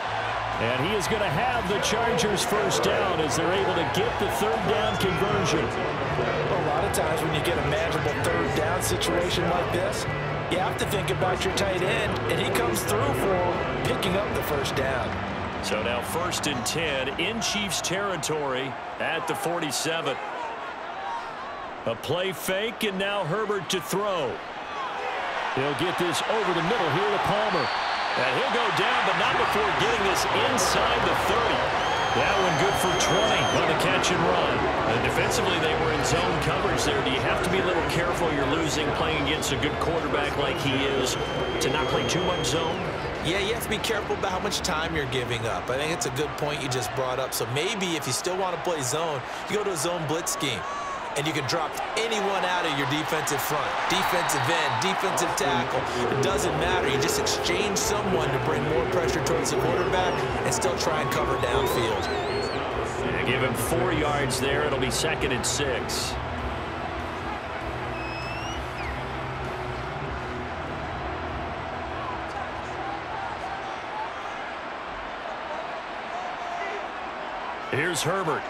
Speaker 2: And he is going to have the Chargers first down as they're able to get the 3rd down conversion.
Speaker 5: A lot of times when you get a manageable 3rd down situation like this, you have to think about your tight end, and he comes through for picking up the first down.
Speaker 2: So now 1st and 10 in Chiefs territory at the 47. A play fake, and now Herbert to throw. He'll get this over the middle here to Palmer. And he'll go down, but not before getting this inside the 30. That one good for 20 on the catch and run. And defensively, they were in zone coverage there. Do you have to be a little careful? You're losing playing against a good quarterback like he is to not play too much zone?
Speaker 4: Yeah, you have to be careful about how much time you're giving up. I think it's a good point you just brought up. So maybe if you still want to play zone, you go to a zone blitz scheme. And you can drop anyone out of your defensive front, defensive end, defensive tackle. It doesn't matter. You just exchange someone to bring more pressure towards the quarterback and still try and cover downfield.
Speaker 2: And give him 4 yards there. It'll be 2nd and 6. Here's Herbert.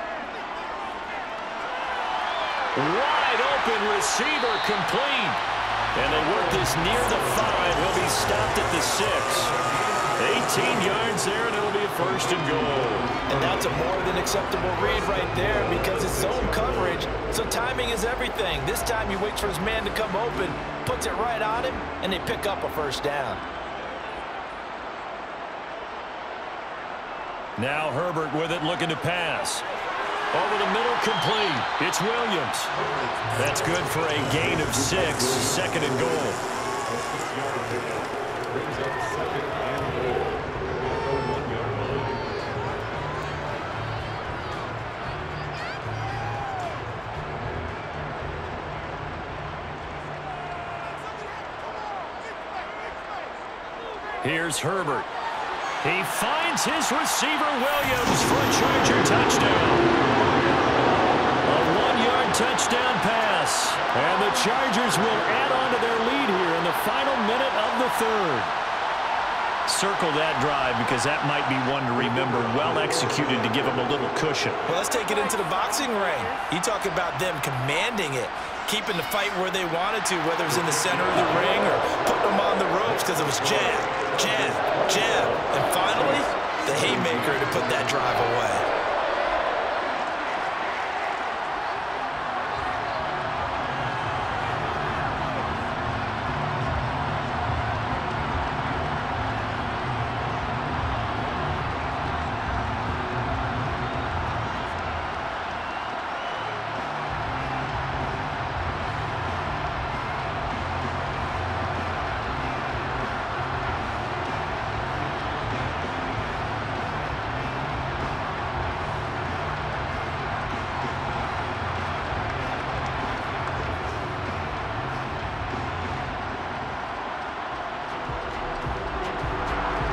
Speaker 2: Wide open receiver complete. And they work this near the 5. He'll be stopped at the 6. 18 yards there, and it'll be a 1st and goal.
Speaker 5: And that's a more than acceptable read right there because it's zone coverage, so timing is everything. This time he waits for his man to come open, puts it right on him, and they pick up a first down.
Speaker 2: Now Herbert with it, looking to pass. Over the middle, complete. It's Williams. That's good for a gain of 6. 2nd and goal. Here's Herbert. He finds his receiver, Williams, for a Charger touchdown. A 1-yard touchdown pass. And the Chargers will add on to their lead here in the final minute of the 3rd. Circle that drive because that might be one to remember. Well executed to give them a little cushion.
Speaker 4: Well, let's take it into the boxing ring. You talk about them commanding it, keeping the fight where they wanted to, whether it was in the center of the ring or putting them on the ropes because it was jab, jab, jab. And finally, the haymaker to put that drive away.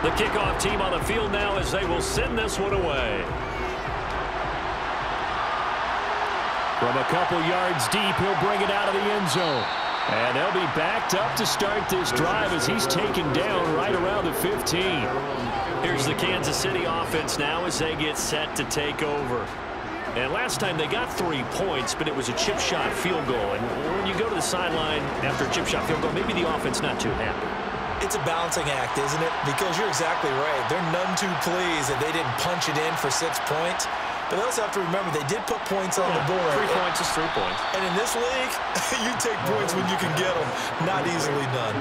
Speaker 2: The kickoff team on the field now as they will send this one away. From a couple yards deep, he'll bring it out of the end zone. And they'll be backed up to start this drive as he's taken down right around the 15. Here's the Kansas City offense now as they get set to take over. And last time they got 3 points, but it was a chip shot field goal. And when you go to the sideline after a chip shot field goal, maybe the offense not too happy.
Speaker 4: It's a balancing act, isn't it? Because you're exactly right. They're none too pleased that they didn't punch it in for 6 points. But they also have to remember they did put points on the board.
Speaker 2: 3 points is 3 points.
Speaker 4: And in this league, you take points when you can get them. Not easily done.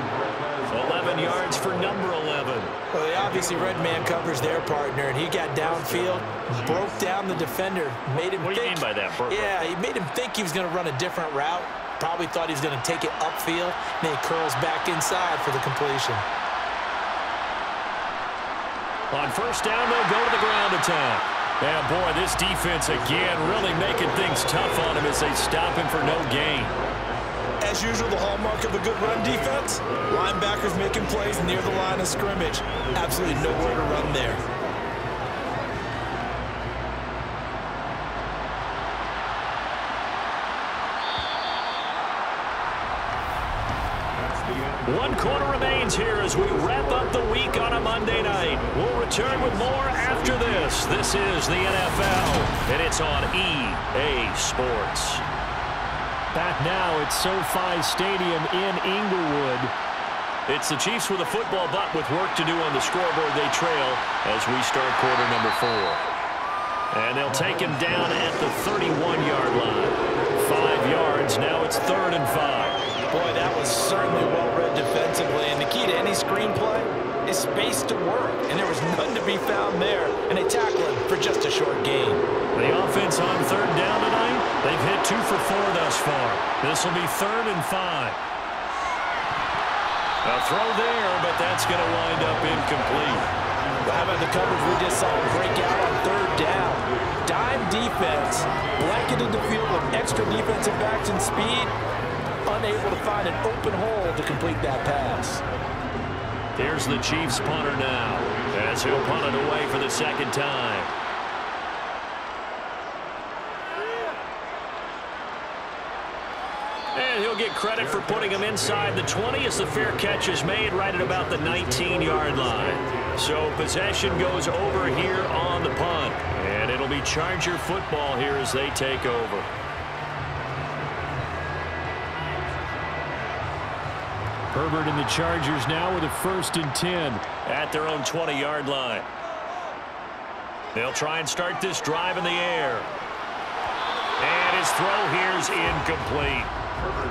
Speaker 2: 11 yards for number 11.
Speaker 4: Well, they obviously red man covers their partner, and he got downfield, broke down the defender, made him
Speaker 2: What do you mean by that, Burt?
Speaker 4: Yeah, he made him think he was going to run a different route. Probably thought he was going to take it upfield. Then he curls back inside for the completion.
Speaker 2: On first down, they'll go to the ground attack. And boy, this defense again really making things tough on him as they stop him for no gain.
Speaker 4: As usual, the hallmark of a good run defense, linebackers making plays near the line of scrimmage. Absolutely nowhere to run there.
Speaker 2: One quarter remains here as we wrap up the week on a Monday night. We'll return with more after this. This is the NFL, and it's on EA Sports. Back now at SoFi Stadium in Inglewood. It's the Chiefs with a football, but with work to do on the scoreboard, they trail as we start quarter number 4. And they'll take him down at the 31-yard line. 5 yards, now it's 3rd and 5.
Speaker 5: Boy, that was certainly well-read defensively, and the key to any screenplay is space to work, and there was none to be found there, and they tackle him for just a short gain.
Speaker 2: The offense on 3rd down tonight, they've hit 2 for 4 thus far. This will be 3rd and 5. A throw there, but that's going to wind up incomplete.
Speaker 5: Well, how about the coverage we just saw break out on 3rd down? Dime defense, blanketed the field with extra defensive backs and speed, unable to find an open hole to complete that pass.
Speaker 2: Here's the Chiefs punter now as he'll punt it away for the 2nd time. And he'll get credit for putting him inside the 20 as the fair catch is made right at about the 19-yard line. So possession goes over here on the punt. And it'll be Charger football here as they take over. Herbert and the Chargers now with a 1st and 10 at their own 20-yard line. They'll try and start this drive in the air. And his throw here is incomplete.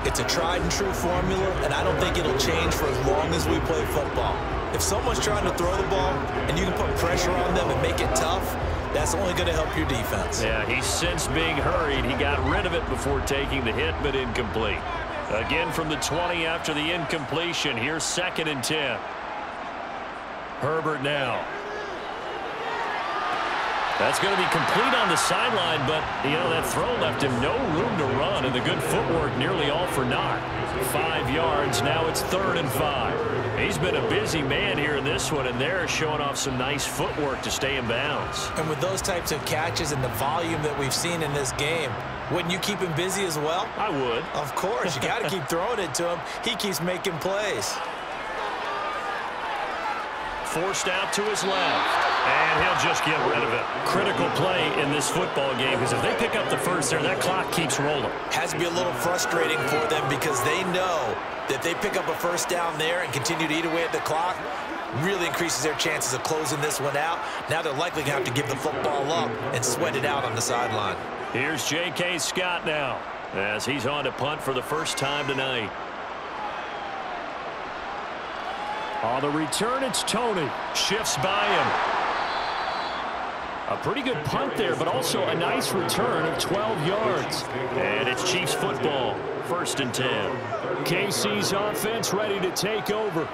Speaker 4: It's a tried-and-true formula, and I don't think it'll change for as long as we play football. If someone's trying to throw the ball and you can put pressure on them and make it tough, that's only going to help your defense.
Speaker 2: Yeah, he's since being hurried. He got rid of it before taking the hit, but incomplete. Again from the 20 after the incompletion. Here's 2nd and 10. Herbert now. That's going to be complete on the sideline, but, you know, that throw left him no room to run, and the good footwork nearly all for naught. 5 yards, now it's 3rd and 5. He's been a busy man here in this one, and they're showing off some nice footwork to stay in bounds.
Speaker 4: And with those types of catches and the volume that we've seen in this game, wouldn't you keep him busy as well?
Speaker 2: I would.
Speaker 4: Of course. You got to keep throwing it to him. He keeps making plays.
Speaker 2: Forced out to his left. And he'll just get rid of it. Critical play in this football game because if they pick up the first there, that clock keeps rolling.
Speaker 4: Has to be a little frustrating for them because they know that they pick up a 1st down there and continue to eat away at the clock, really increases their chances of closing this one out. Now they're likely going to have to give the football up and sweat it out on the sideline.
Speaker 2: Here's J.K. Scott now as he's on to punt for the first time tonight. On the return, it's Tony. Shifts by him. A pretty good punt there, but also a nice return of 12 yards. And it's Chiefs football, 1st and 10. KC's offense ready to take over.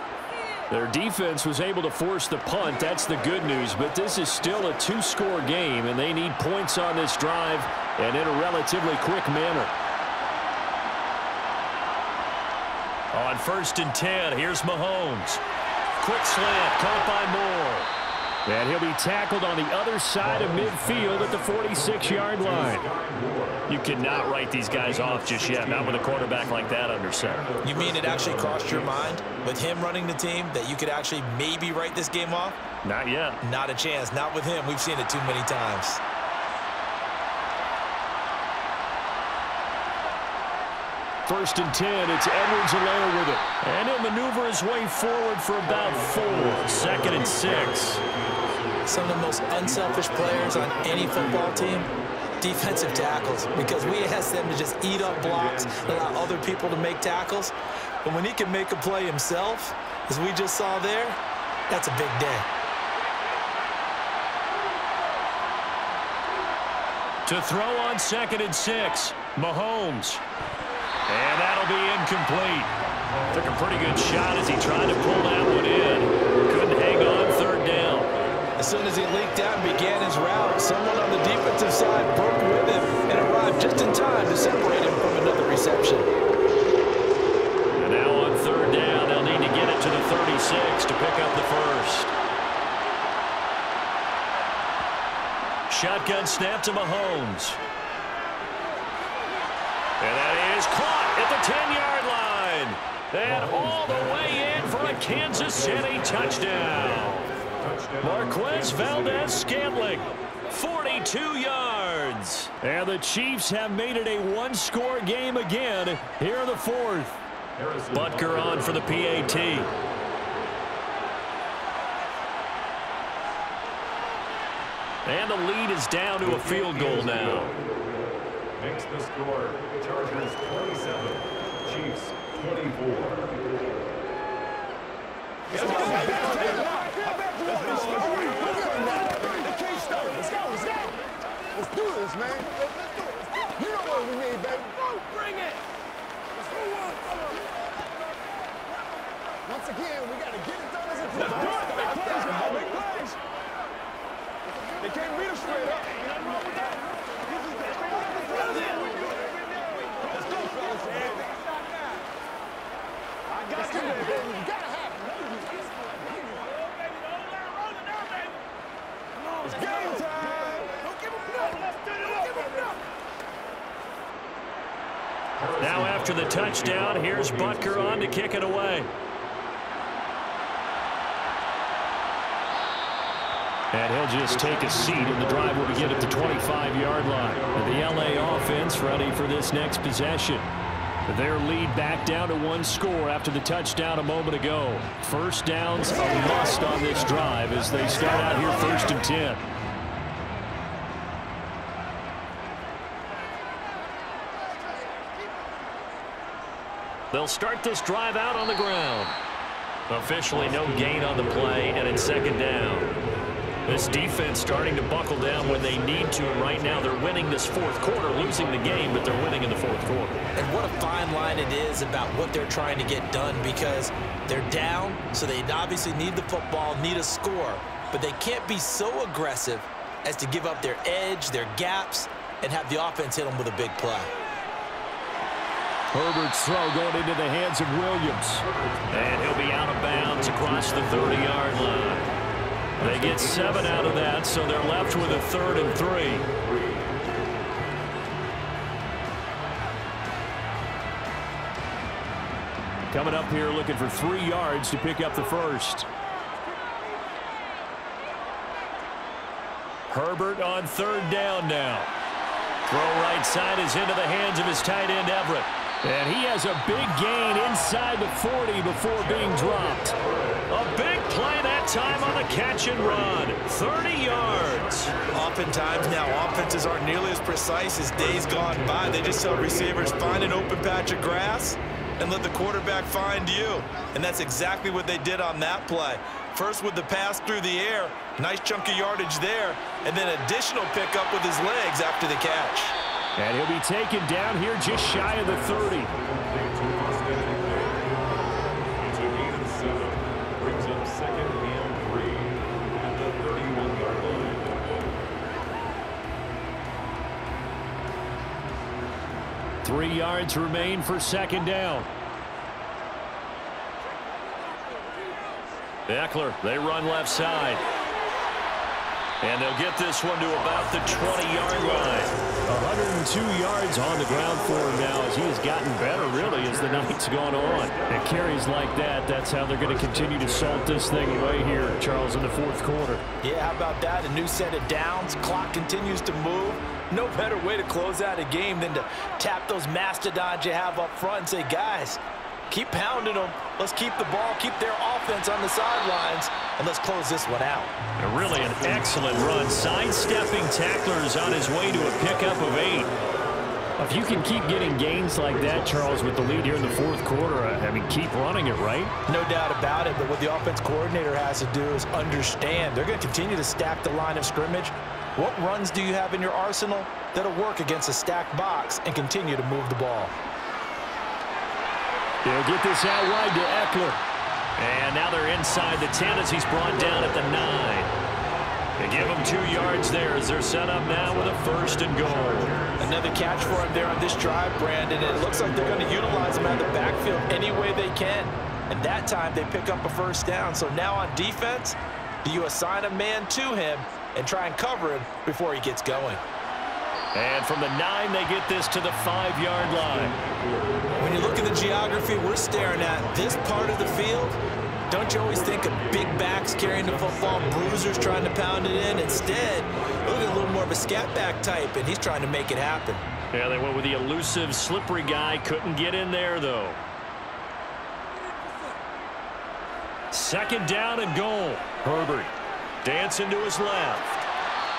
Speaker 2: Their defense was able to force the punt. That's the good news, but this is still a 2-score game, and they need points on this drive and in a relatively quick manner. On 1st and 10, here's Mahomes. quick slant, caught by Moore. And he'll be tackled on the other side of midfield at the 46-yard line. You cannot write these guys off just yet, not with a quarterback like that under center.
Speaker 4: You mean it actually crossed your mind with him running the team that you could actually maybe write this game off?
Speaker 2: Not yet.
Speaker 4: Not a chance. Not with him. We've seen it too many times.
Speaker 2: First and 10, it's Edwards-Helaire with it. And he'll maneuver his way forward for about 4. Second and 6.
Speaker 4: Some of the most unselfish players on any football team, defensive tackles, because we ask them to just eat up blocks and allow other people to make tackles. But when he can make a play himself, as we just saw there, that's a big day.
Speaker 2: To throw on second and 6, Mahomes. And that'll be incomplete. Took a pretty good shot as he tried to pull that one in. Couldn't hang on third down.
Speaker 5: As soon as he leaked out and began his route, someone on the defensive side broke with him and arrived just in time to separate him from another reception.
Speaker 2: And now on third down, they'll need to get it to the 36 to pick up the first. Shotgun snap to Mahomes. And that is caught at the 10-yard line. And all the way in for a Kansas City touchdown. Marquez Valdez-Scantling, 42 yards. And the Chiefs have made it a one-score game again here in the fourth. Butker on for the PAT. And the lead is down to a field goal now.
Speaker 6: Makes the score Chargers 27, Chiefs 24.
Speaker 3: Let's do this, man. You know what we need, baby. Bring it. Once again, we got to get it done as a team. Let's do it. Make plays. They can't beat us straight up. Nothing wrong with that. Let's go, fellas. I got you, baby. You got to have it. It's game time. Don't give him nothing. Let's do it.
Speaker 2: Now after the touchdown, here's Butker on to kick it away. And he'll just take a seat, and the drive will begin at the 25-yard line. And the LA offense ready for this next possession. Their lead back down to one score after the touchdown a moment ago. First downs a must on this drive as they start out here first and 10. They'll start this drive out on the ground. Officially no gain on the play, and it's second down. This defense starting to buckle down when they need to, and right now they're winning this fourth quarter, losing the game, but they're winning in the fourth quarter.
Speaker 4: And what a fine line it is about what they're trying to get done, because they're down, so they obviously need the football, need a score, but they can't be so aggressive as to give up their edge, their gaps, and have the offense hit them with a big play.
Speaker 2: Herbert's throw going into the hands of Williams. And he'll be out of bounds across the 30-yard line. They get 7 out of that, so they're left with a 3rd and 3. Coming up here looking for 3 yards to pick up the first. Herbert on 3rd down now. Throw right side is into the hands of his tight end Everett. And he has a big gain inside the 40 before being dropped. A big play that time on the catch and run. 30 yards.
Speaker 4: Oftentimes now offenses aren't nearly as precise as days gone by. They just tell receivers, find an open patch of grass and let the quarterback find you. And that's exactly what they did on that play. First with the pass through the air, nice chunk of yardage there, and then additional pickup with his legs after the catch.
Speaker 2: And he'll be taken down here just shy of the 30.
Speaker 6: It's a gain of 7. Brings up 2nd and 3 at the 31-yard line.
Speaker 2: 3 yards remain for 2nd down. Eckler, they run left side. And they'll get this one to about the 20-yard line. 102 yards on the ground for him now as he has gotten better, really, as the night's gone on. And carries like that, that's how they're going to continue to salt this thing away here, Charles, in the fourth quarter.
Speaker 5: Yeah, how about that? A new set of downs. Clock continues to move. No better way to close out a game than to tap those mastodons you have up front and say, guys, keep pounding them. Let's keep the ball, keep their offense on the sidelines, and let's close this one out.
Speaker 2: Really an excellent run. Sidestepping tacklers on his way to a pickup of 8. If you can keep getting gains like that, Charles, with the lead here in the fourth quarter, I mean, keep running it, right?
Speaker 5: No doubt about it, but what the offense coordinator has to do is understand. They're going to continue to stack the line of scrimmage. What runs do you have in your arsenal that'll work against a stacked box and continue to move the ball?
Speaker 2: They'll get this out wide to Eckler. And now they're inside the 10 as he's brought down at the 9. They give him 2 yards there as they're set up now with a 1st and goal.
Speaker 5: Another catch for him there on this drive, Brandon. And it looks like they're going to utilize him out of the backfield any way they can. And that time they pick up a 1st down. So now on defense, do you assign a man to him and try and cover him before he gets going?
Speaker 2: And from the 9, they get this to the 5-yard line.
Speaker 5: When you look at the geography we're staring at, this part of the field, don't you always think of big backs carrying the football, bruisers trying to pound it in? Instead, look at a little more of a scat back type, and he's trying to make it happen.
Speaker 2: Yeah, they went with the elusive, slippery guy. Couldn't get in there, though. 2nd down and goal. Herbert dancing to his left.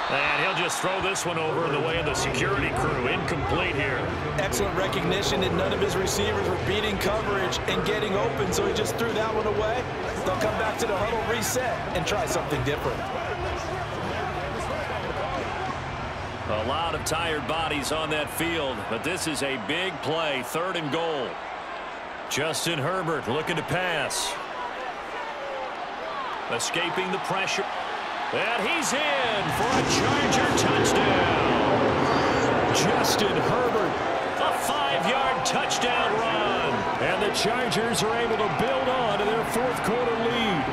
Speaker 2: And he'll just throw this one over in the way of the security crew. Incomplete here.
Speaker 5: Excellent recognition that none of his receivers were beating coverage and getting open, so he just threw that one away. They'll come back to the huddle, reset, and try something different.
Speaker 2: A lot of tired bodies on that field, but this is a big play. 3rd and goal. Justin Herbert looking to pass. Escaping the pressure. And he's in for a Charger touchdown. Justin Herbert, a 5-yard touchdown run. And the Chargers are able to build on to their fourth quarter lead.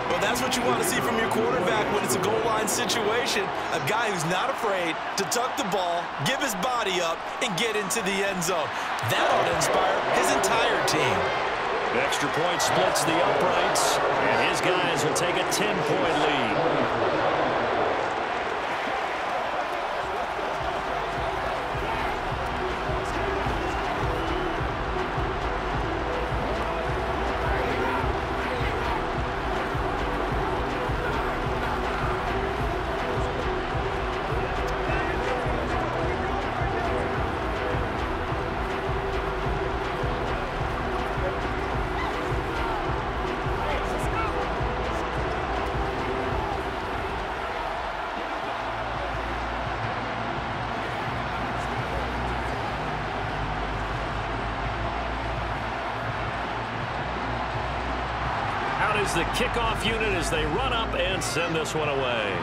Speaker 5: Well, that's what you want to see from your quarterback when it's a goal line situation. A guy who's not afraid to tuck the ball, give his body up, and get into the end zone. That ought to inspire his entire team.
Speaker 2: Extra point splits the uprights, and his guys will take a 10-point lead. Is the kickoff unit as they run up and send this one away.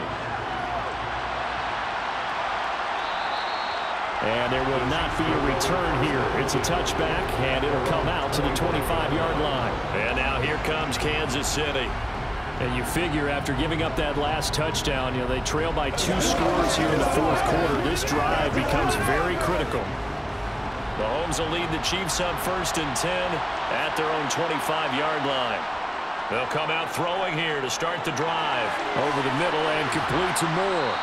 Speaker 2: And there will not be a return here. It's a touchback, and it'll come out to the 25-yard line. And now here comes Kansas City. And you figure after giving up that last touchdown, they trail by 2 scores here in the fourth quarter. This drive becomes very critical. Mahomes will lead the Chiefs up 1st and 10 at their own 25-yard line. They'll come out throwing here to start the drive. Over the middle and complete to Moore.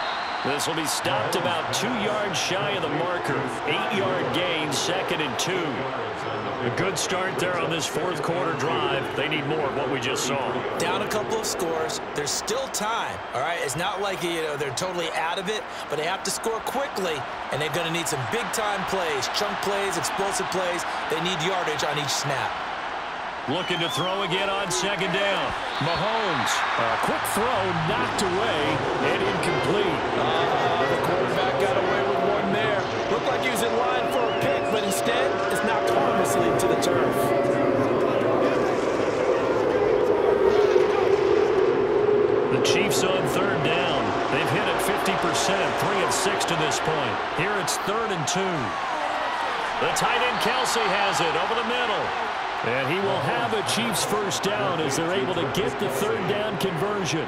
Speaker 2: This will be stopped about 2 yards shy of the marker. 8-yard gain, 2nd and 2. A good start there on this fourth quarter drive. They need more of what we just saw.
Speaker 5: Down a couple of scores. There's still time, all right? It's not like, they're totally out of it, but they have to score quickly, and they're going to need some big-time plays, chunk plays, explosive plays. They need yardage on each snap.
Speaker 2: Looking to throw again on 2nd down. Mahomes, a quick throw knocked away and incomplete.
Speaker 5: The quarterback got away with one there. Looked like he was in line for a pick, but instead it's knocked harmlessly to the turf.
Speaker 2: The Chiefs on 3rd down. They've hit it 50%, 3 of 6 to this point. Here it's 3rd and 2. The tight end Kelsey has it over the middle. And he will have a Chiefs first down as they're able to get the third down conversion.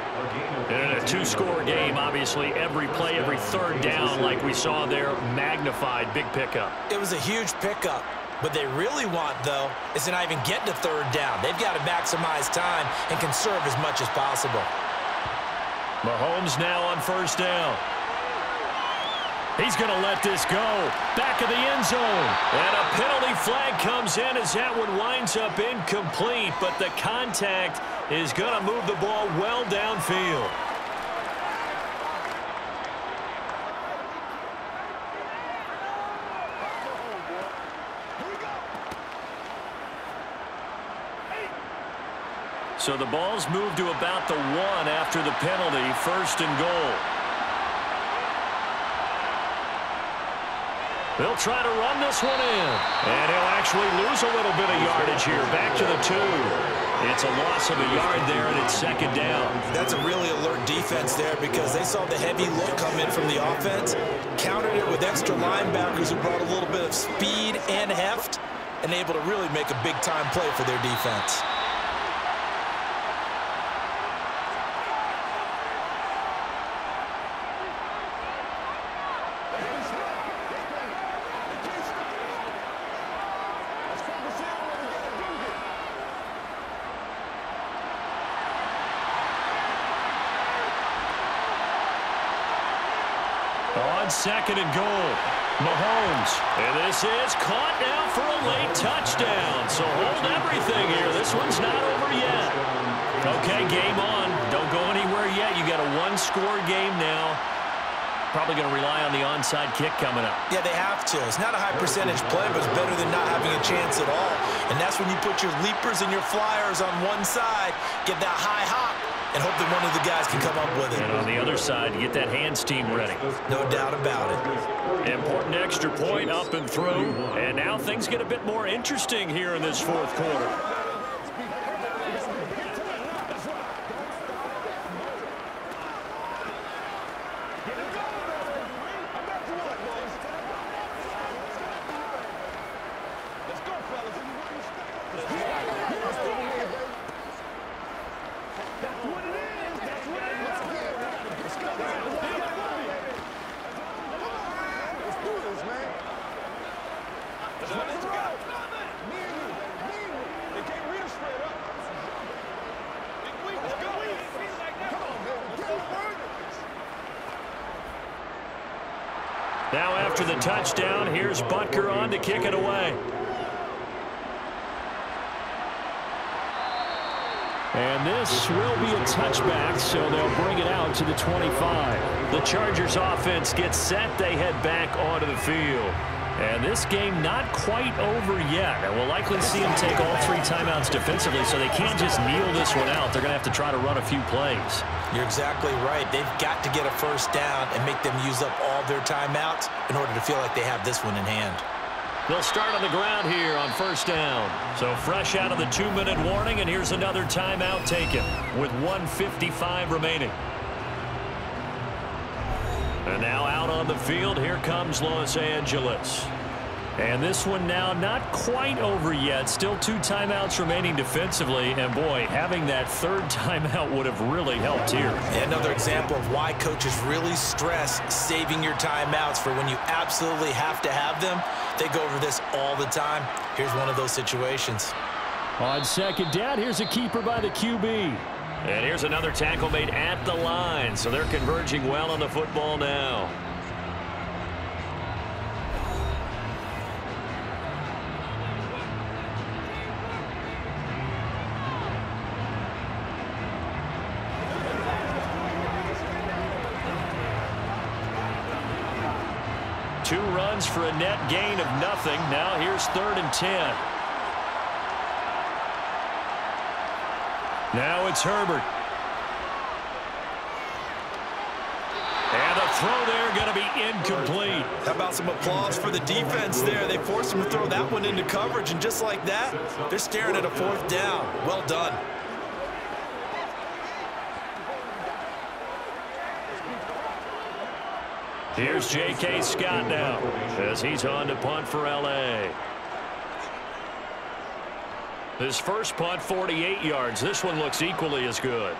Speaker 2: In a two-score game, obviously, every play, every third down, like we saw there, magnified, big pickup.
Speaker 4: It was a huge pickup. What they really want, though, is to not even get to third down. They've got to maximize time and conserve as much as possible.
Speaker 2: Mahomes now on first down. He's going to let this go. Back of the end zone. And a penalty flag comes in as that one winds up incomplete. But the contact is going to move the ball well downfield. So the ball's moved to about the 1 after the penalty. First and goal. They'll try to run this one in. And he'll actually lose a little bit of yardage here. Back to the 2. It's a loss of a yard there, and it's second down. That's a really alert defense there because they saw the heavy look come in from the offense, countered it with extra linebackers who brought a little bit of speed and heft, and able to really make a big-time play for their defense. On second and goal, Mahomes. And this is caught now for a late touchdown. So hold everything here. This one's not over yet. Okay, game on. Don't go anywhere yet. You got a one-score game now. Probably going to rely on the onside kick coming up. Yeah, they have to. It's not a high-percentage play, but it's better than not having a chance at all. And that's when you put your leapers and your flyers on one side, get that high hop, and hope that one of the guys can come up with it. And on the other side, get that hands team ready. No doubt about it. Important extra point up and through. And now things get a bit more interesting here in this fourth quarter. Now after the touchdown, here's Butker on to kick it away. And this will be a touchback, so they'll bring it out to the 25. The Chargers offense gets set. They head back onto the field. And this game not quite over yet. And we'll likely see them take all 3 timeouts defensively, so they can't just kneel this one out. They're going to have to try to run a few plays. You're exactly right. They've got to get a first down and make them use up all their timeouts in order to feel like they have this one in hand. They'll start on the ground here on first down. So fresh out of the 2-minute warning, and here's another timeout taken with 1:55 remaining. And now out on the field, here comes Los Angeles. And this one now not quite over yet. Still 2 timeouts remaining defensively. And, boy, having that third timeout would have really helped here. Another example of why coaches really stress saving your timeouts for when you absolutely have to have them. They go over this all the time. Here's one of those situations. On second down, here's a keeper by the QB. And here's another tackle made at the line. So they're converging well on the football now. Two runs for a net gain of nothing. Now here's 3rd and 10. Now it's Herbert. And the throw there going to be incomplete. How about some applause for the defense there? They forced him to throw that one into coverage, and just like that, they're staring at a 4th down. Well done. Here's J.K. Scott now as he's on to punt for L.A. His first punt, 48 yards. This one looks equally as good.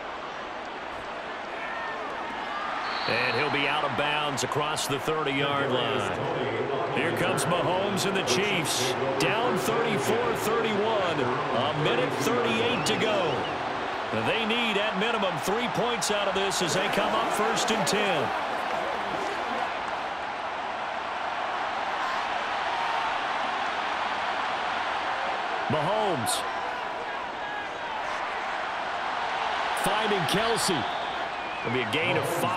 Speaker 2: And he'll be out of bounds across the 30-yard line. Here comes Mahomes and the Chiefs. Down 34-31. A minute 38 to go. They need, at minimum, 3 points out of this as they come up 1st and 10. Mahomes. Finding Kelsey. It'll be a gain of 5,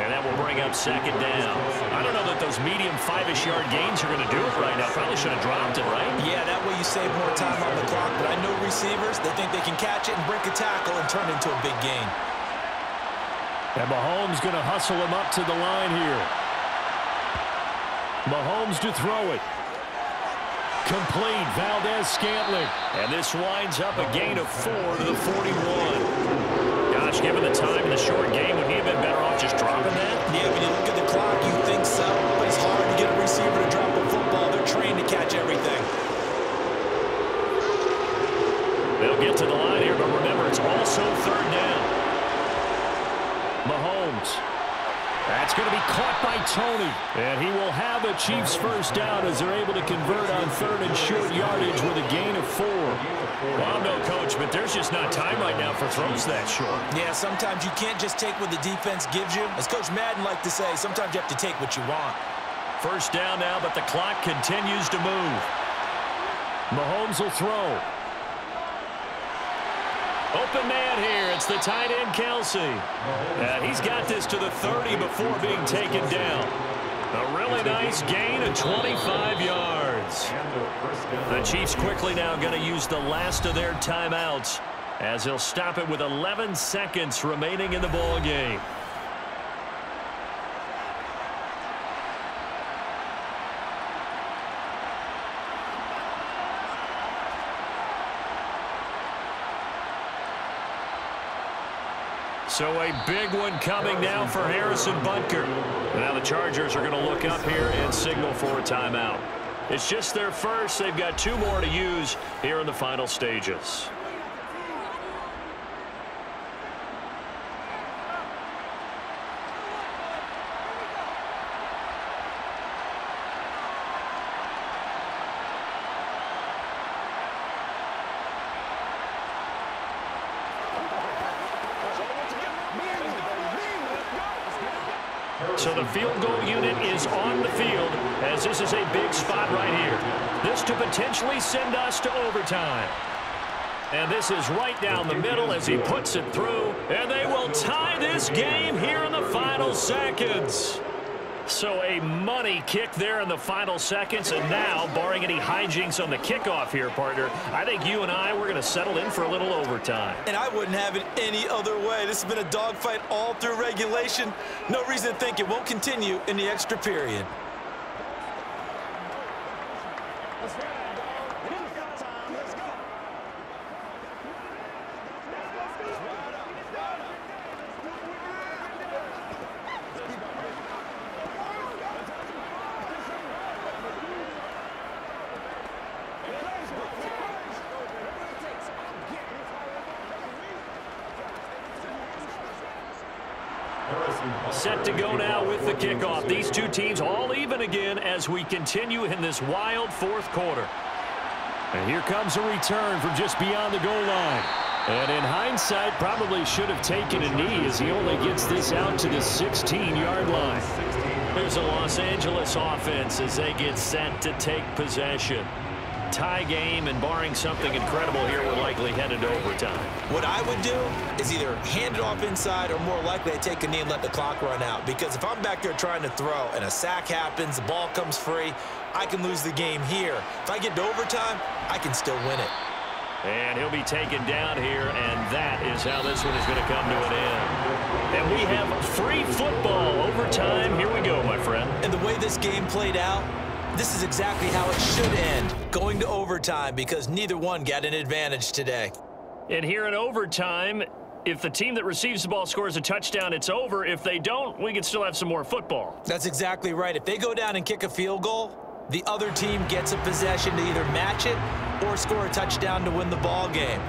Speaker 2: and that will bring up 2nd down. I don't know that those medium 5-ish yard gains are going to do it right now. Probably should have dropped it, right?
Speaker 4: Yeah, that way you save more time on the clock. But I know receivers, they think they can catch it and break a tackle and turn it into a big gain.
Speaker 2: And Mahomes going to hustle him up to the line here. Mahomes to throw it. Complete, Valdez-Scantling. And this winds up a gain of 4 to the 41. Gosh, given the time in the short game, would he have been better off just dropping that?
Speaker 4: Yeah, when you look at the clock, you think so. But it's hard to get a receiver to drop a football. They're trained to catch everything.
Speaker 2: They'll get to the line here, but remember, it's also 3rd down. Mahomes. That's going to be caught by Tony. And he will have a Chiefs 1st down as they're able to convert on 3rd and short yardage with a gain of 4. Well, I'm no coach, but there's just not time right now for throws that short.
Speaker 4: Yeah, sometimes you can't just take what the defense gives you. As Coach Madden liked to say, sometimes you have to take what you want.
Speaker 2: 1st down now, but the clock continues to move. Mahomes will throw. Open man here. It's the tight end, Kelsey. And he's got this to the 30 before being taken down. A really nice gain of 25 yards. The Chiefs quickly now going to use the last of their timeouts as he'll stop it with 11 seconds remaining in the ball game. So a big one coming now for Harrison Butker. Now the Chargers are going to look up here and signal for a timeout. It's just their first. They've got 2 more to use here in the final stages. So the field goal unit is on the field as this is a big spot right here. This to potentially send us to overtime. And this is right down the middle as he puts it through. And they will tie this game here in the final seconds. So a money kick there in the final seconds. And now, barring any hijinks on the kickoff here, partner, I think you and I, we're going to settle in for a little overtime.
Speaker 4: And I wouldn't have it any other way. This has been a dogfight all through regulation. No reason to think it won't continue in the extra period.
Speaker 2: Set to go now with the kickoff. These 2 teams all even again as we continue in this wild 4th quarter. And here comes a return from just beyond the goal line. And in hindsight, probably should have taken a knee as he only gets this out to the 16-yard line. Here's a Los Angeles offense as they get set to take possession. Tie game, and barring something incredible here, we're likely headed to overtime.
Speaker 4: What I would do is either hand it off inside or more likely I take a knee and let the clock run out. Because if I'm back there trying to throw and a sack happens, the ball comes free, I can lose the game here. If I get to overtime, I can still win it.
Speaker 2: And he'll be taken down here, and that is how this one is going to come to an end. And we have free football overtime. Here we go, my friend.
Speaker 4: And the way this game played out, this is exactly how it should end, going to overtime, because neither one got an advantage today.
Speaker 2: And here in overtime, if the team that receives the ball scores a touchdown, it's over. If they don't, we can still have some more football.
Speaker 4: That's exactly right. If they go down and kick a field goal, The other team gets a possession to either match it or score a touchdown to win the ball game.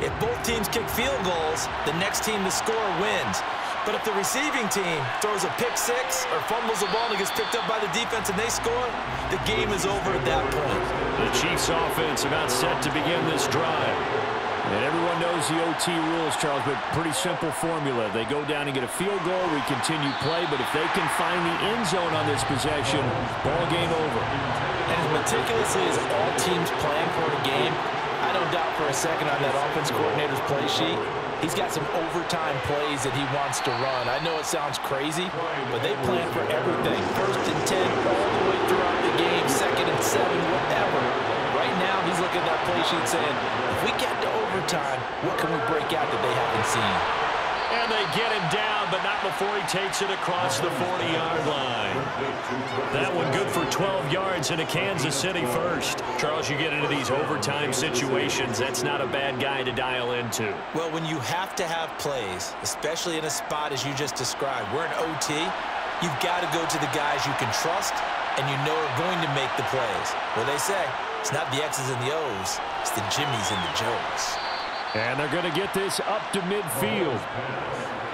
Speaker 4: If both teams kick field goals, the next team to score wins. But if the receiving team throws a pick six or fumbles the ball and it gets picked up by the defense and they score, the game is over at that point.
Speaker 2: The Chiefs offense about set to begin this drive. And everyone knows the OT rules, Charles, but pretty simple formula. They go down and get a field goal, we continue play, but if they can find the end zone on this possession, ball game over.
Speaker 5: And as meticulously as all teams plan for a game, I don't doubt for a second on that offense coordinator's play sheet, he's got some overtime plays that he wants to run. I know it sounds crazy, but they plan for everything. 1st and 10 all the way throughout the game, 2nd and 7, whatever. Right now, he's looking at that play sheet saying, if we get to overtime, what can we break out that they haven't seen?
Speaker 2: And they get him down, but not before he takes it across the 40-yard line. That one good for 12 yards into Kansas City first. Charles, you get into these overtime situations, that's not a bad guy to dial into.
Speaker 4: Well, when you have to have plays, especially in a spot as you just described, we're in OT, you've got to go to the guys you can trust and you know are going to make the plays. Well, they say, it's not the X's and the O's, it's the Jimmies and the Joes.
Speaker 2: And they're going to get this up to midfield.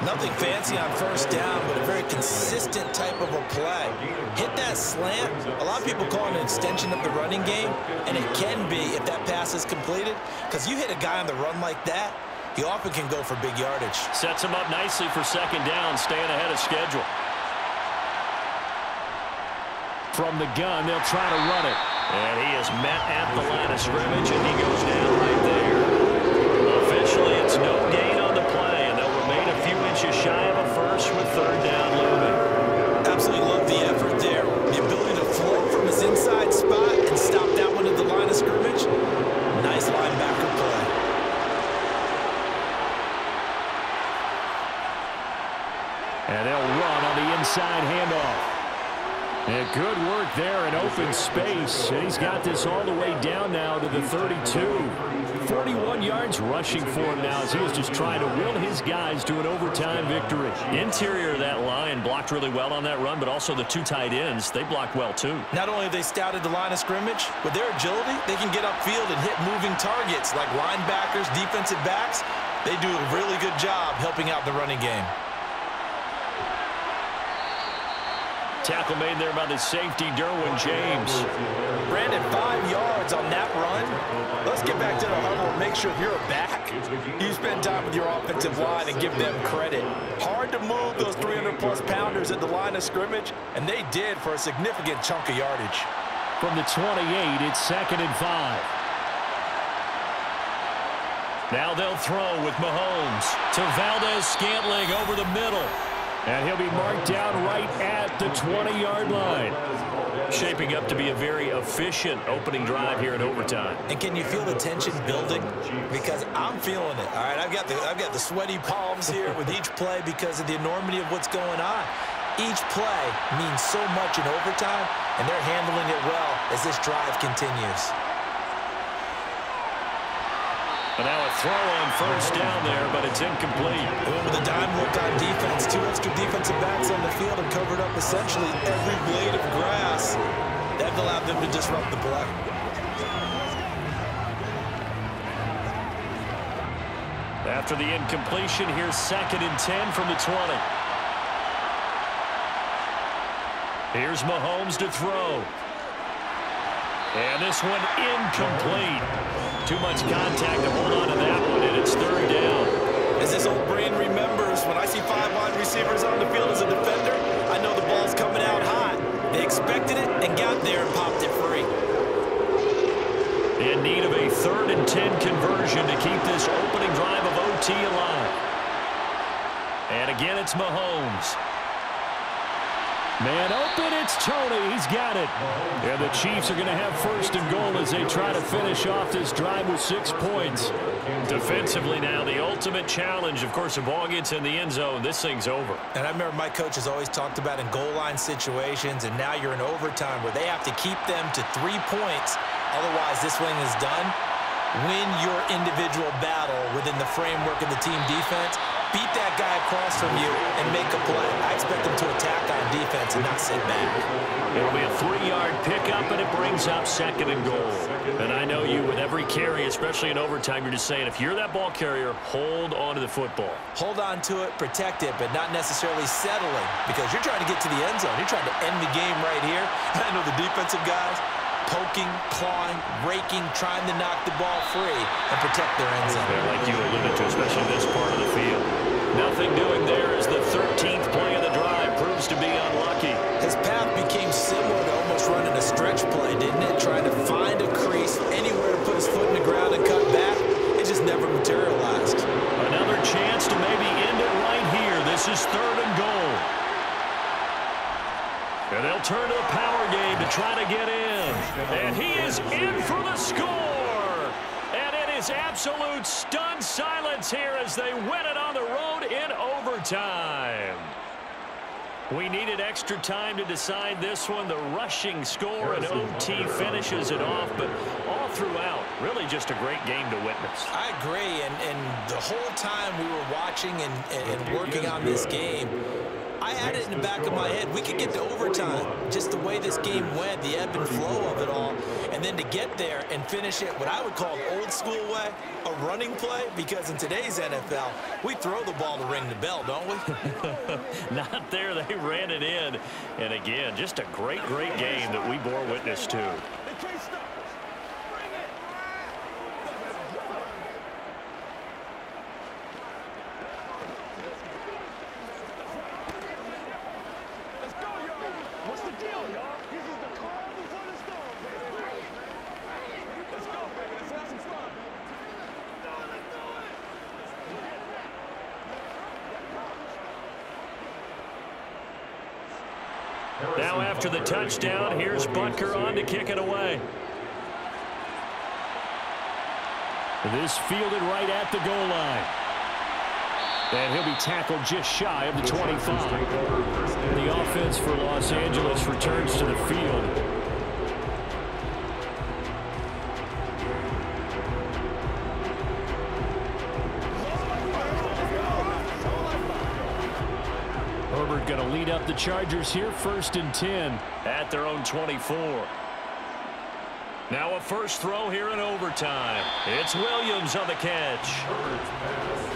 Speaker 4: Nothing fancy on 1st down, but a very consistent type of a play. Hit that slant. A lot of people call it an extension of the running game, and it can be if that pass is completed, because you hit a guy on the run like that, he often can go for big yardage.
Speaker 2: Sets him up nicely for 2nd down, staying ahead of schedule. From the gun, they'll try to run it. And he is met at the line of scrimmage, and he goes down right there. Officially, it's no gain on the play, and they'll remain a few inches shy of a first with 3rd down looming.
Speaker 4: Absolutely love the effort there. The ability to float from his inside spot and stop that one at the line of scrimmage. Nice linebacker play.
Speaker 2: And they'll run on the inside handoff. And good work there in open space. And he's got this all the way down now to the 32. 41 yards rushing for him now as he is just trying to will his guys to an overtime victory. Interior of that line blocked really well on that run, but also the 2 tight ends, they blocked well too.
Speaker 4: Not only have they scouted the line of scrimmage, with their agility, they can get upfield and hit moving targets like linebackers, defensive backs. They do a really good job helping out the running game.
Speaker 2: Tackle made there by the safety, Derwin James.
Speaker 5: Brandon, 5 yards on that run. Let's get back to the huddle and make sure if you're a back, you spend time with your offensive line and give them credit. Hard to move those 300-plus pounders at the line of scrimmage, and they did for a significant chunk of yardage.
Speaker 2: From the 28, it's 2nd and 5. Now they'll throw with Mahomes to Valdez-Scantling over the middle. And he'll be marked down right at the 20-yard line. Shaping up to be a very efficient opening drive here in overtime.
Speaker 4: And can you feel the tension building? Because I'm feeling it. All right, I've got the sweaty palms here with each play because of the enormity of what's going on. Each play means so much in overtime, and they're handling it well as this drive continues.
Speaker 2: And now a throw on 1st down there, but it's incomplete.
Speaker 4: They went with a dime look on defense. 2 extra defensive backs on the field and covered up essentially every blade of grass. That allowed them to disrupt the play.
Speaker 2: After the incompletion, here's 2nd and 10 from the 20. Here's Mahomes to throw. And this one incomplete. Too much contact to hold on to that one, and it's 3rd down.
Speaker 4: As this old brain remembers, when I see 5 wide receivers on the field as a defender, I know the ball's coming out hot. They expected it and got there and popped it free.
Speaker 2: In need of a 3rd and 10 conversion to keep this opening drive of OT alive. And again, it's Mahomes. Man open, it's Tony. He's got it. And the Chiefs are going to have 1st and goal as they try to finish off this drive with 6 points. Defensively now, the ultimate challenge. Of course, the ball gets in the end zone. This thing's over.
Speaker 4: And I remember my coach has always talked about in goal line situations, and now you're in overtime where they have to keep them to 3 points. Otherwise, this thing is done. Win your individual battle within the framework of the team defense. beat that guy across from you and make a play. I expect them to attack on defense and not sit back.
Speaker 2: It'll be a 3-yard pickup, and it brings up 2nd and goal. And I know you, with every carry, especially in overtime, you're just saying, if you're that ball carrier, hold on to the football.
Speaker 4: Hold on to it, protect it, but not necessarily settling, because you're trying to get to the end zone. You're trying to end the game right here. I know the defensive guys poking, clawing, raking, trying to knock the ball free and protect their end zone.
Speaker 2: Yeah, like you alluded to, especially this part of the field. Nothing doing there as the 13th play of the drive proves to be unlucky.
Speaker 4: His path became similar to almost running a stretch play, didn't it? Trying to find a crease, anywhere to put his foot in the ground and cut back. It just never materialized.
Speaker 2: Another chance to maybe end it right here. This is 3rd and goal. And they'll turn to the power game to try to get in. And he is in for the score. And it is absolute stunned silence here as they win it on the road in overtime. We needed extra time to decide this one. The rushing score and OT finishes it off, but all throughout, really just a great game to witness.
Speaker 4: I agree, and the whole time we were watching and working on this game, I had it in the back of my head. We could get to overtime, just the way this game went, the ebb and flow of it all, and then to get there and finish it what I would call old school way, a running play, because in today's NFL, we throw the ball to ring the bell, don't we?
Speaker 2: Not there. They ran it in. And again, just a great, great game that we bore witness to.
Speaker 3: They can't stop us. Bring it. Let's go, y'all. What's the deal, y'all? This is the calm before the storm, baby. Let's go, baby. Let's have some fun. Let's do it.
Speaker 2: Now after the touchdown, here's Butker on to kick it away. This fielded right at the goal line. And he'll be tackled just shy of the 25. The offense for Los Angeles returns to the field. Herbert going to lead up the Chargers here, 1st and 10 at their own 24. Now a first throw here in overtime. It's Williams on the catch.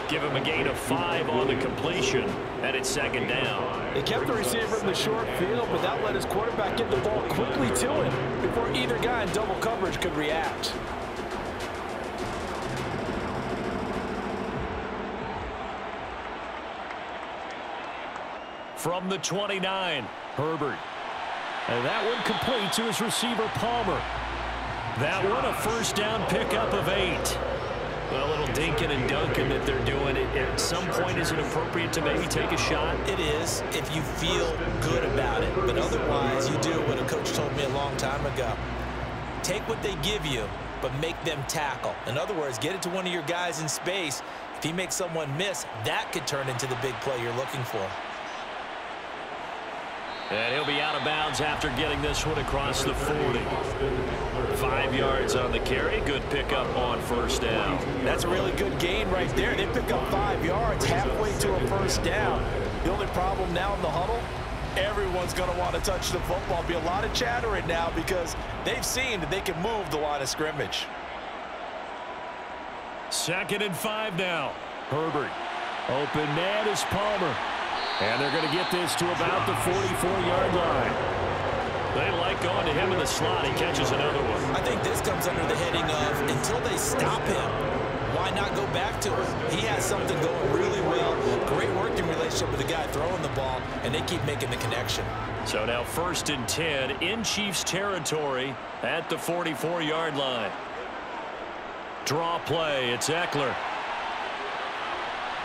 Speaker 2: Give him a gain of 5 on the completion, and it's 2nd down.
Speaker 5: They kept the receiver in the short field, but that let his quarterback get the ball quickly to him before either guy in double coverage could react.
Speaker 2: From the 29, Herbert. And that one complete to his receiver, Palmer. That one a first down pickup of 8. A little dinking and dunking that they're doing. At some point, is it appropriate to maybe take a shot?
Speaker 4: It is, if you feel good about it. But otherwise, you do what a coach told me a long time ago. Take what they give you, but make them tackle. In other words, get it to one of your guys in space. If he makes someone miss, that could turn into the big play you're looking for.
Speaker 2: And he'll be out of bounds after getting this one across the 40. 5 yards on the carry. Good pickup on first down.
Speaker 5: That's a really good gain right there. They pick up 5 yards halfway to a first down. The only problem now in the huddle, everyone's going to want to touch the football. Be a lot of chattering now because they've seen that they can move the line of scrimmage.
Speaker 2: 2nd and 5 now. Herbert. Open man is Palmer. And they're going to get this to about the 44-yard line. They like going to him in the slot. He catches another one.
Speaker 4: I think this comes under the heading of until they stop him, why not go back to him? He has something going really well. Great working relationship with the guy throwing the ball, and they keep making the connection.
Speaker 2: So now 1st and 10 in Chiefs territory at the 44-yard line. Draw play. It's Eckler.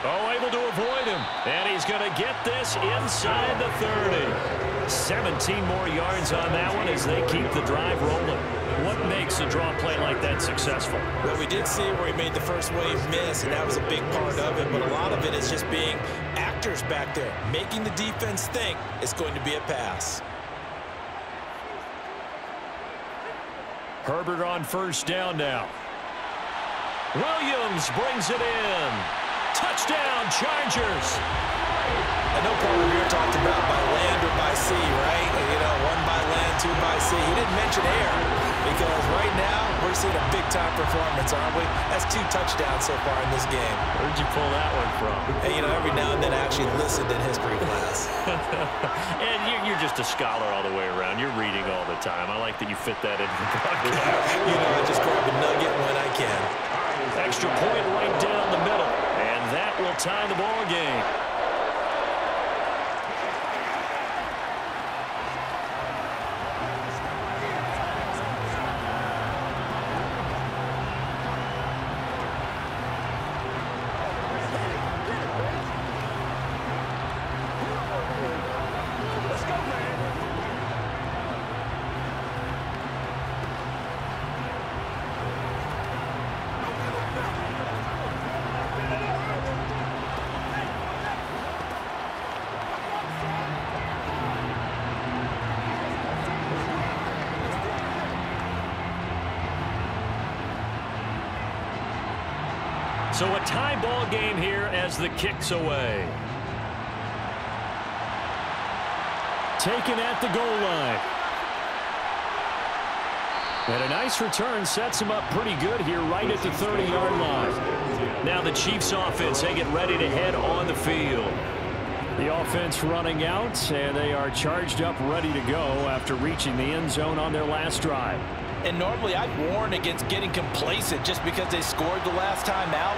Speaker 2: Oh, able to avoid him. And he's going to get this inside the 30. 17 more yards on that one as they keep the drive rolling. What makes a draw play like that successful?
Speaker 4: Well, we did see where he made the first wave miss, and that was a big part of it. But a lot of it is just being actors back there, making the defense think it's going to be a pass.
Speaker 2: Herbert on first down now. Williams brings it in. Touchdown, Chargers.
Speaker 4: I know Paul Revere talked about by land or by sea, right? You know, one by land, two by sea. He didn't mention air because right now we're seeing a big-time performance, aren't we? That's 2 touchdowns so far in this game.
Speaker 2: Where'd you pull that one from?
Speaker 4: Hey, you know, every now and then I actually listened in history class.
Speaker 2: And you're just a scholar all the way around. You're reading all the time. I like that you fit that into the broadcast.
Speaker 4: You know, I just grab a nugget when I can.
Speaker 2: Extra point right down the middle. And that will tie the ball game. So a tie ball game here as the kick's away. Taken at the goal line. And a nice return sets him up pretty good here right at the 30-yard line. Now the Chiefs offense, they get ready to head on the field. The offense running out, and they are charged up, ready to go after reaching the end zone on their last drive.
Speaker 5: And normally I'd warn against getting complacent just because they scored the last time out.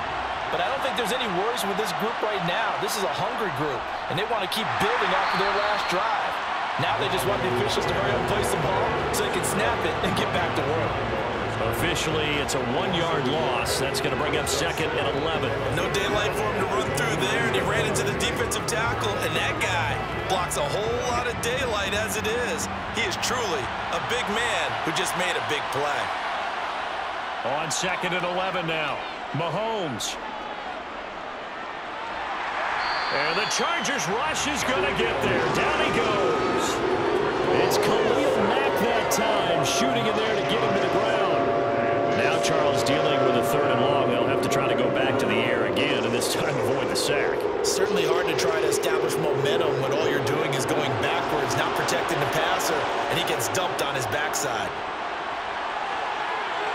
Speaker 5: But I don't think there's any worries with this group right now. This is a hungry group, and they want to keep building off of their last drive. Now they just want the officials to hurry up and place the ball so they can snap it and get back to work.
Speaker 2: Officially, it's a 1-yard loss. That's going to bring up 2nd and 11.
Speaker 4: No daylight for him to run through there, and he ran into the defensive tackle, and that guy blocks a whole lot of daylight as it is. He is truly a big man who just made a big play.
Speaker 2: On 2nd and 11 now, Mahomes. And the Chargers rush is going to get there. Down he goes. It's Khalil Mack that time, shooting in there to get him to the ground. Now Charles dealing with a 3rd and long. They'll have to try to go back to the air again, and this time avoid the sack.
Speaker 4: Certainly hard to try to establish momentum when all you're doing is going backwards, not protecting the passer, and he gets dumped on his backside.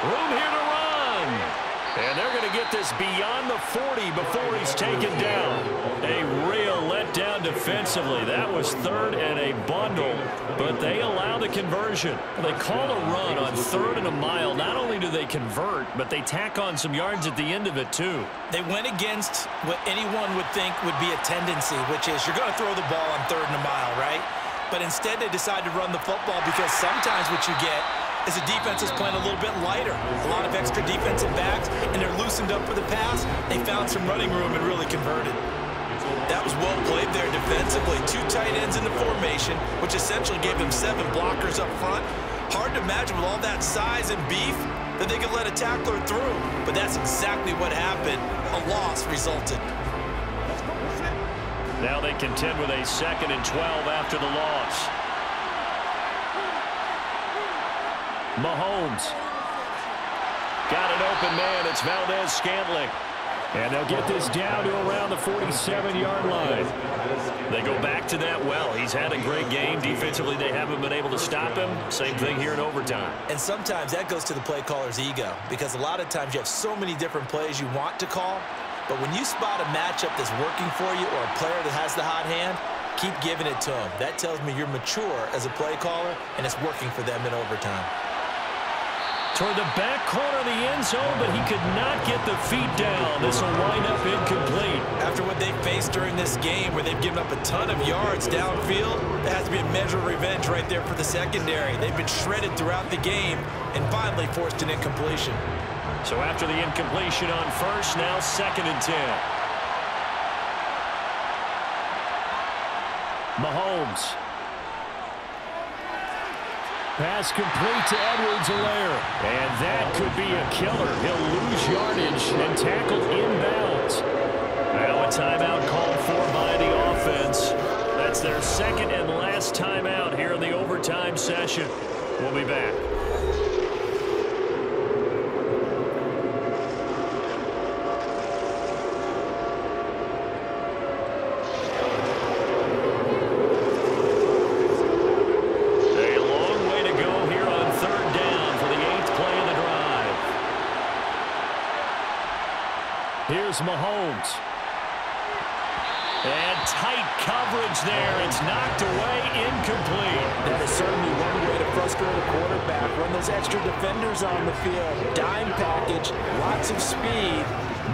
Speaker 2: Room here to run. And they're going to get this beyond the 40 before he's taken down. A real letdown defensively. That was 3rd and a bundle, but they allow the conversion. They call a run on 3rd and a mile. Not only do they convert, but they tack on some yards at the end of it, too.
Speaker 4: They went against what anyone would think would be a tendency, which is you're going to throw the ball on 3rd and a mile, right? But instead they decide to run the football because sometimes what you get is the defense is playing a little bit lighter. A lot of extra defensive backs, and they're loosened up for the pass. They found some running room and really converted. That was well played there defensively. 2 tight ends in the formation, which essentially gave them 7 blockers up front. Hard to imagine with all that size and beef that they could let a tackler through. But that's exactly what happened. A loss resulted.
Speaker 2: Now they contend with a 2nd and 12 after the loss. Mahomes. Got an open man. It's Valdez-Scantling. And they'll get this down to around the 47-yard line. They go back to that well. He's had a great game. Defensively, they haven't been able to stop him. Same thing here in overtime.
Speaker 4: And sometimes that goes to the play caller's ego, because a lot of times you have so many different plays you want to call, but when you spot a matchup that's working for you or a player that has the hot hand, keep giving it to him. That tells me you're mature as a play caller, and it's working for them in overtime.
Speaker 2: Toward the back corner of the end zone, but he could not get the feet down. This will wind up incomplete.
Speaker 4: After what they faced during this game, where they've given up a ton of yards downfield, that has to be a measure of revenge right there for the secondary. They've been shredded throughout the game and finally forced an incompletion.
Speaker 2: So after the incompletion on 1st, now 2nd and 10. Mahomes. Pass complete to Edwards-Helaire. And that could be a killer. He'll lose yardage and tackled inbounds. Now a timeout called for by the offense. That's their 2nd and last timeout here in the overtime session. We'll be back. Here's Mahomes. And tight coverage there. It's knocked away, incomplete.
Speaker 5: That is certainly one way to frustrate a quarterback. Run those extra defenders on the field. Dime package, lots of speed,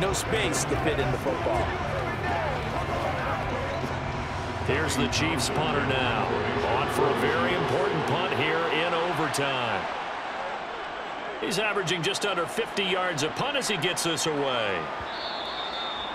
Speaker 5: no space to fit in the football.
Speaker 2: Here's the Chiefs punter now. On for a very important punt here in overtime. He's averaging just under 50 yards a punt as he gets this away.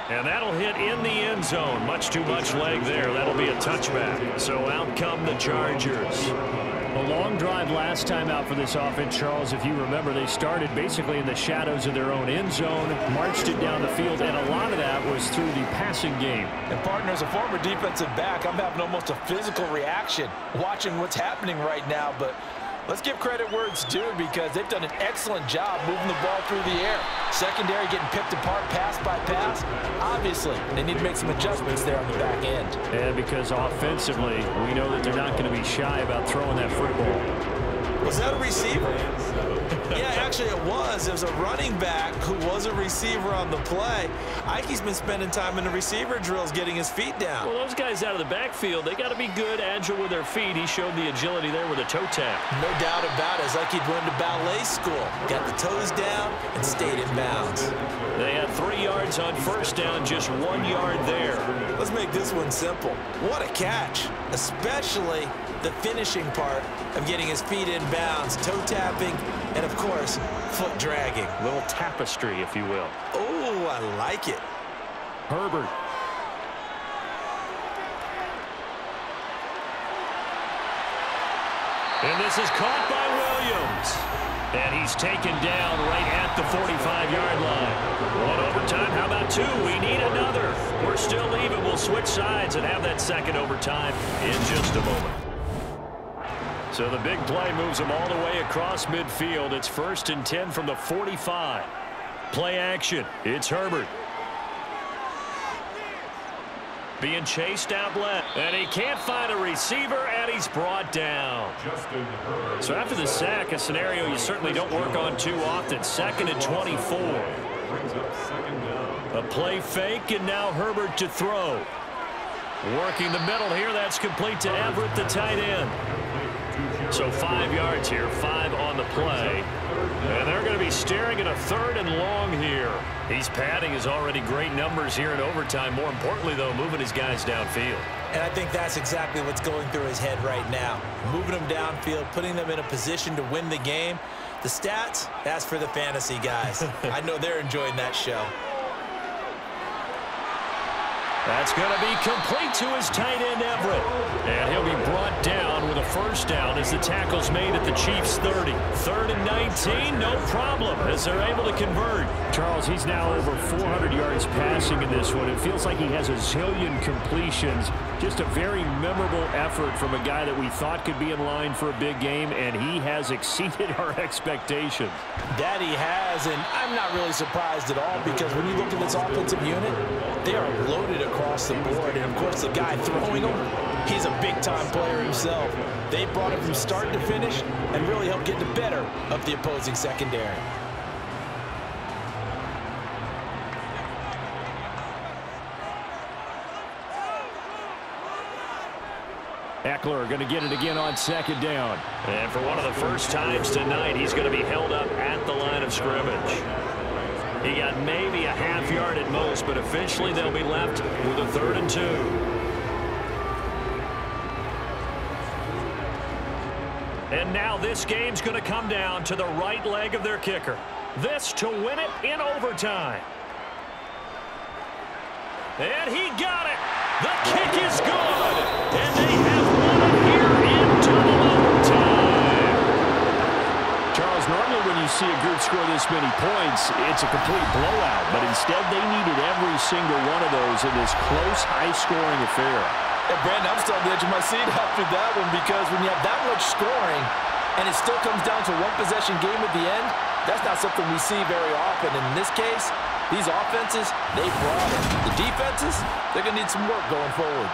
Speaker 2: And that'll hit in the end zone. Much too much leg there. That'll be a touchback. So out come the Chargers. A long drive last time out for this offense, Charles. If you remember, they started basically in the shadows of their own end zone, marched it down the field, and a lot of that was through the passing game.
Speaker 5: And partner, as a former defensive back, I'm having almost a physical reaction watching what's happening right now. But let's give credit where it's due, because they've done an excellent job moving the ball through the air. Secondary getting picked apart pass by pass. Obviously, they need to make some adjustments there on the back end.
Speaker 2: And because offensively, we know that they're not going to be shy about throwing that football.
Speaker 4: Was that a receiver? Yeah, actually it was. It was a running back who was a receiver on the play. Ike's been spending time in the receiver drills getting his feet down.
Speaker 2: Well, those guys out of the backfield, they got to be good, agile with their feet. He showed the agility there with a toe tap.
Speaker 4: No doubt about it. It's like he'd went to ballet school. Got the toes down and stayed in bounds.
Speaker 2: They had 3 yards on first down, just 1 yard there.
Speaker 4: Let's make this one simple. What a catch, especially the finishing part of getting his feet in bounds, toe tapping, and of course, foot dragging.
Speaker 2: A little tapestry, if you will.
Speaker 4: Oh, I like it.
Speaker 2: Herbert. And this is caught by Williams. And he's taken down right at the 45-yard line. One overtime. How about two? We need another. We're still even. We'll switch sides and have that second overtime in just a moment. So the big play moves them all the way across midfield. It's 1st and 10 from the 45. Play action. It's Herbert. Being chased out left. And he can't find a receiver, and he's brought down. So after the sack, a scenario you certainly don't work on too often. 2nd and 24. A play fake, and now Herbert to throw. Working the middle here. That's complete to Everett, the tight end. So 5 yards here, 5 on the play. And they're going to be staring at a 3rd and long here. He's padding his already great numbers here in overtime. More importantly, though, moving his guys downfield.
Speaker 4: And I think that's exactly what's going through his head right now. Moving them downfield, putting them in a position to win the game. The stats, that's for the fantasy guys. I know they're enjoying that show.
Speaker 2: That's going to be complete to his tight end, Everett. And he'll be brought down with a 1st down as the tackle's made at the Chiefs' 30. 3rd and 19, no problem, as they're able to convert. Charles, he's now over 400 yards passing in this one. It feels like he has a zillion completions. Just a very memorable effort from a guy that we thought could be in line for a big game, and he has exceeded our expectations.
Speaker 5: That he has, and I'm not really surprised at all, because when you look at this offensive unit, they are loaded across the board. And, of course, the guy throwing them, he's a big-time player himself. They brought him from start to finish and really helped get the better of the opposing secondary.
Speaker 2: Eckler going to get it again on 2nd down. And for one of the first times tonight, he's going to be held up at the line of scrimmage. He got maybe a half yard at most, but eventually they'll be left with a 3rd and 2. And now this game's going to come down to the right leg of their kicker. This to win it in overtime. And he got it. The kick is good. And they have won it here in double overtime. Charles, normally when you see a group score this many points, it's a complete blowout. But instead, they needed every single one of those in this close, high-scoring affair.
Speaker 5: And Brandon, I'm still on the edge of my seat after that one, because when you have that much scoring and it still comes down to one possession game at the end, that's not something we see very often. And in this case, these offenses, they brought it. The defenses, they're going to need some work going forward.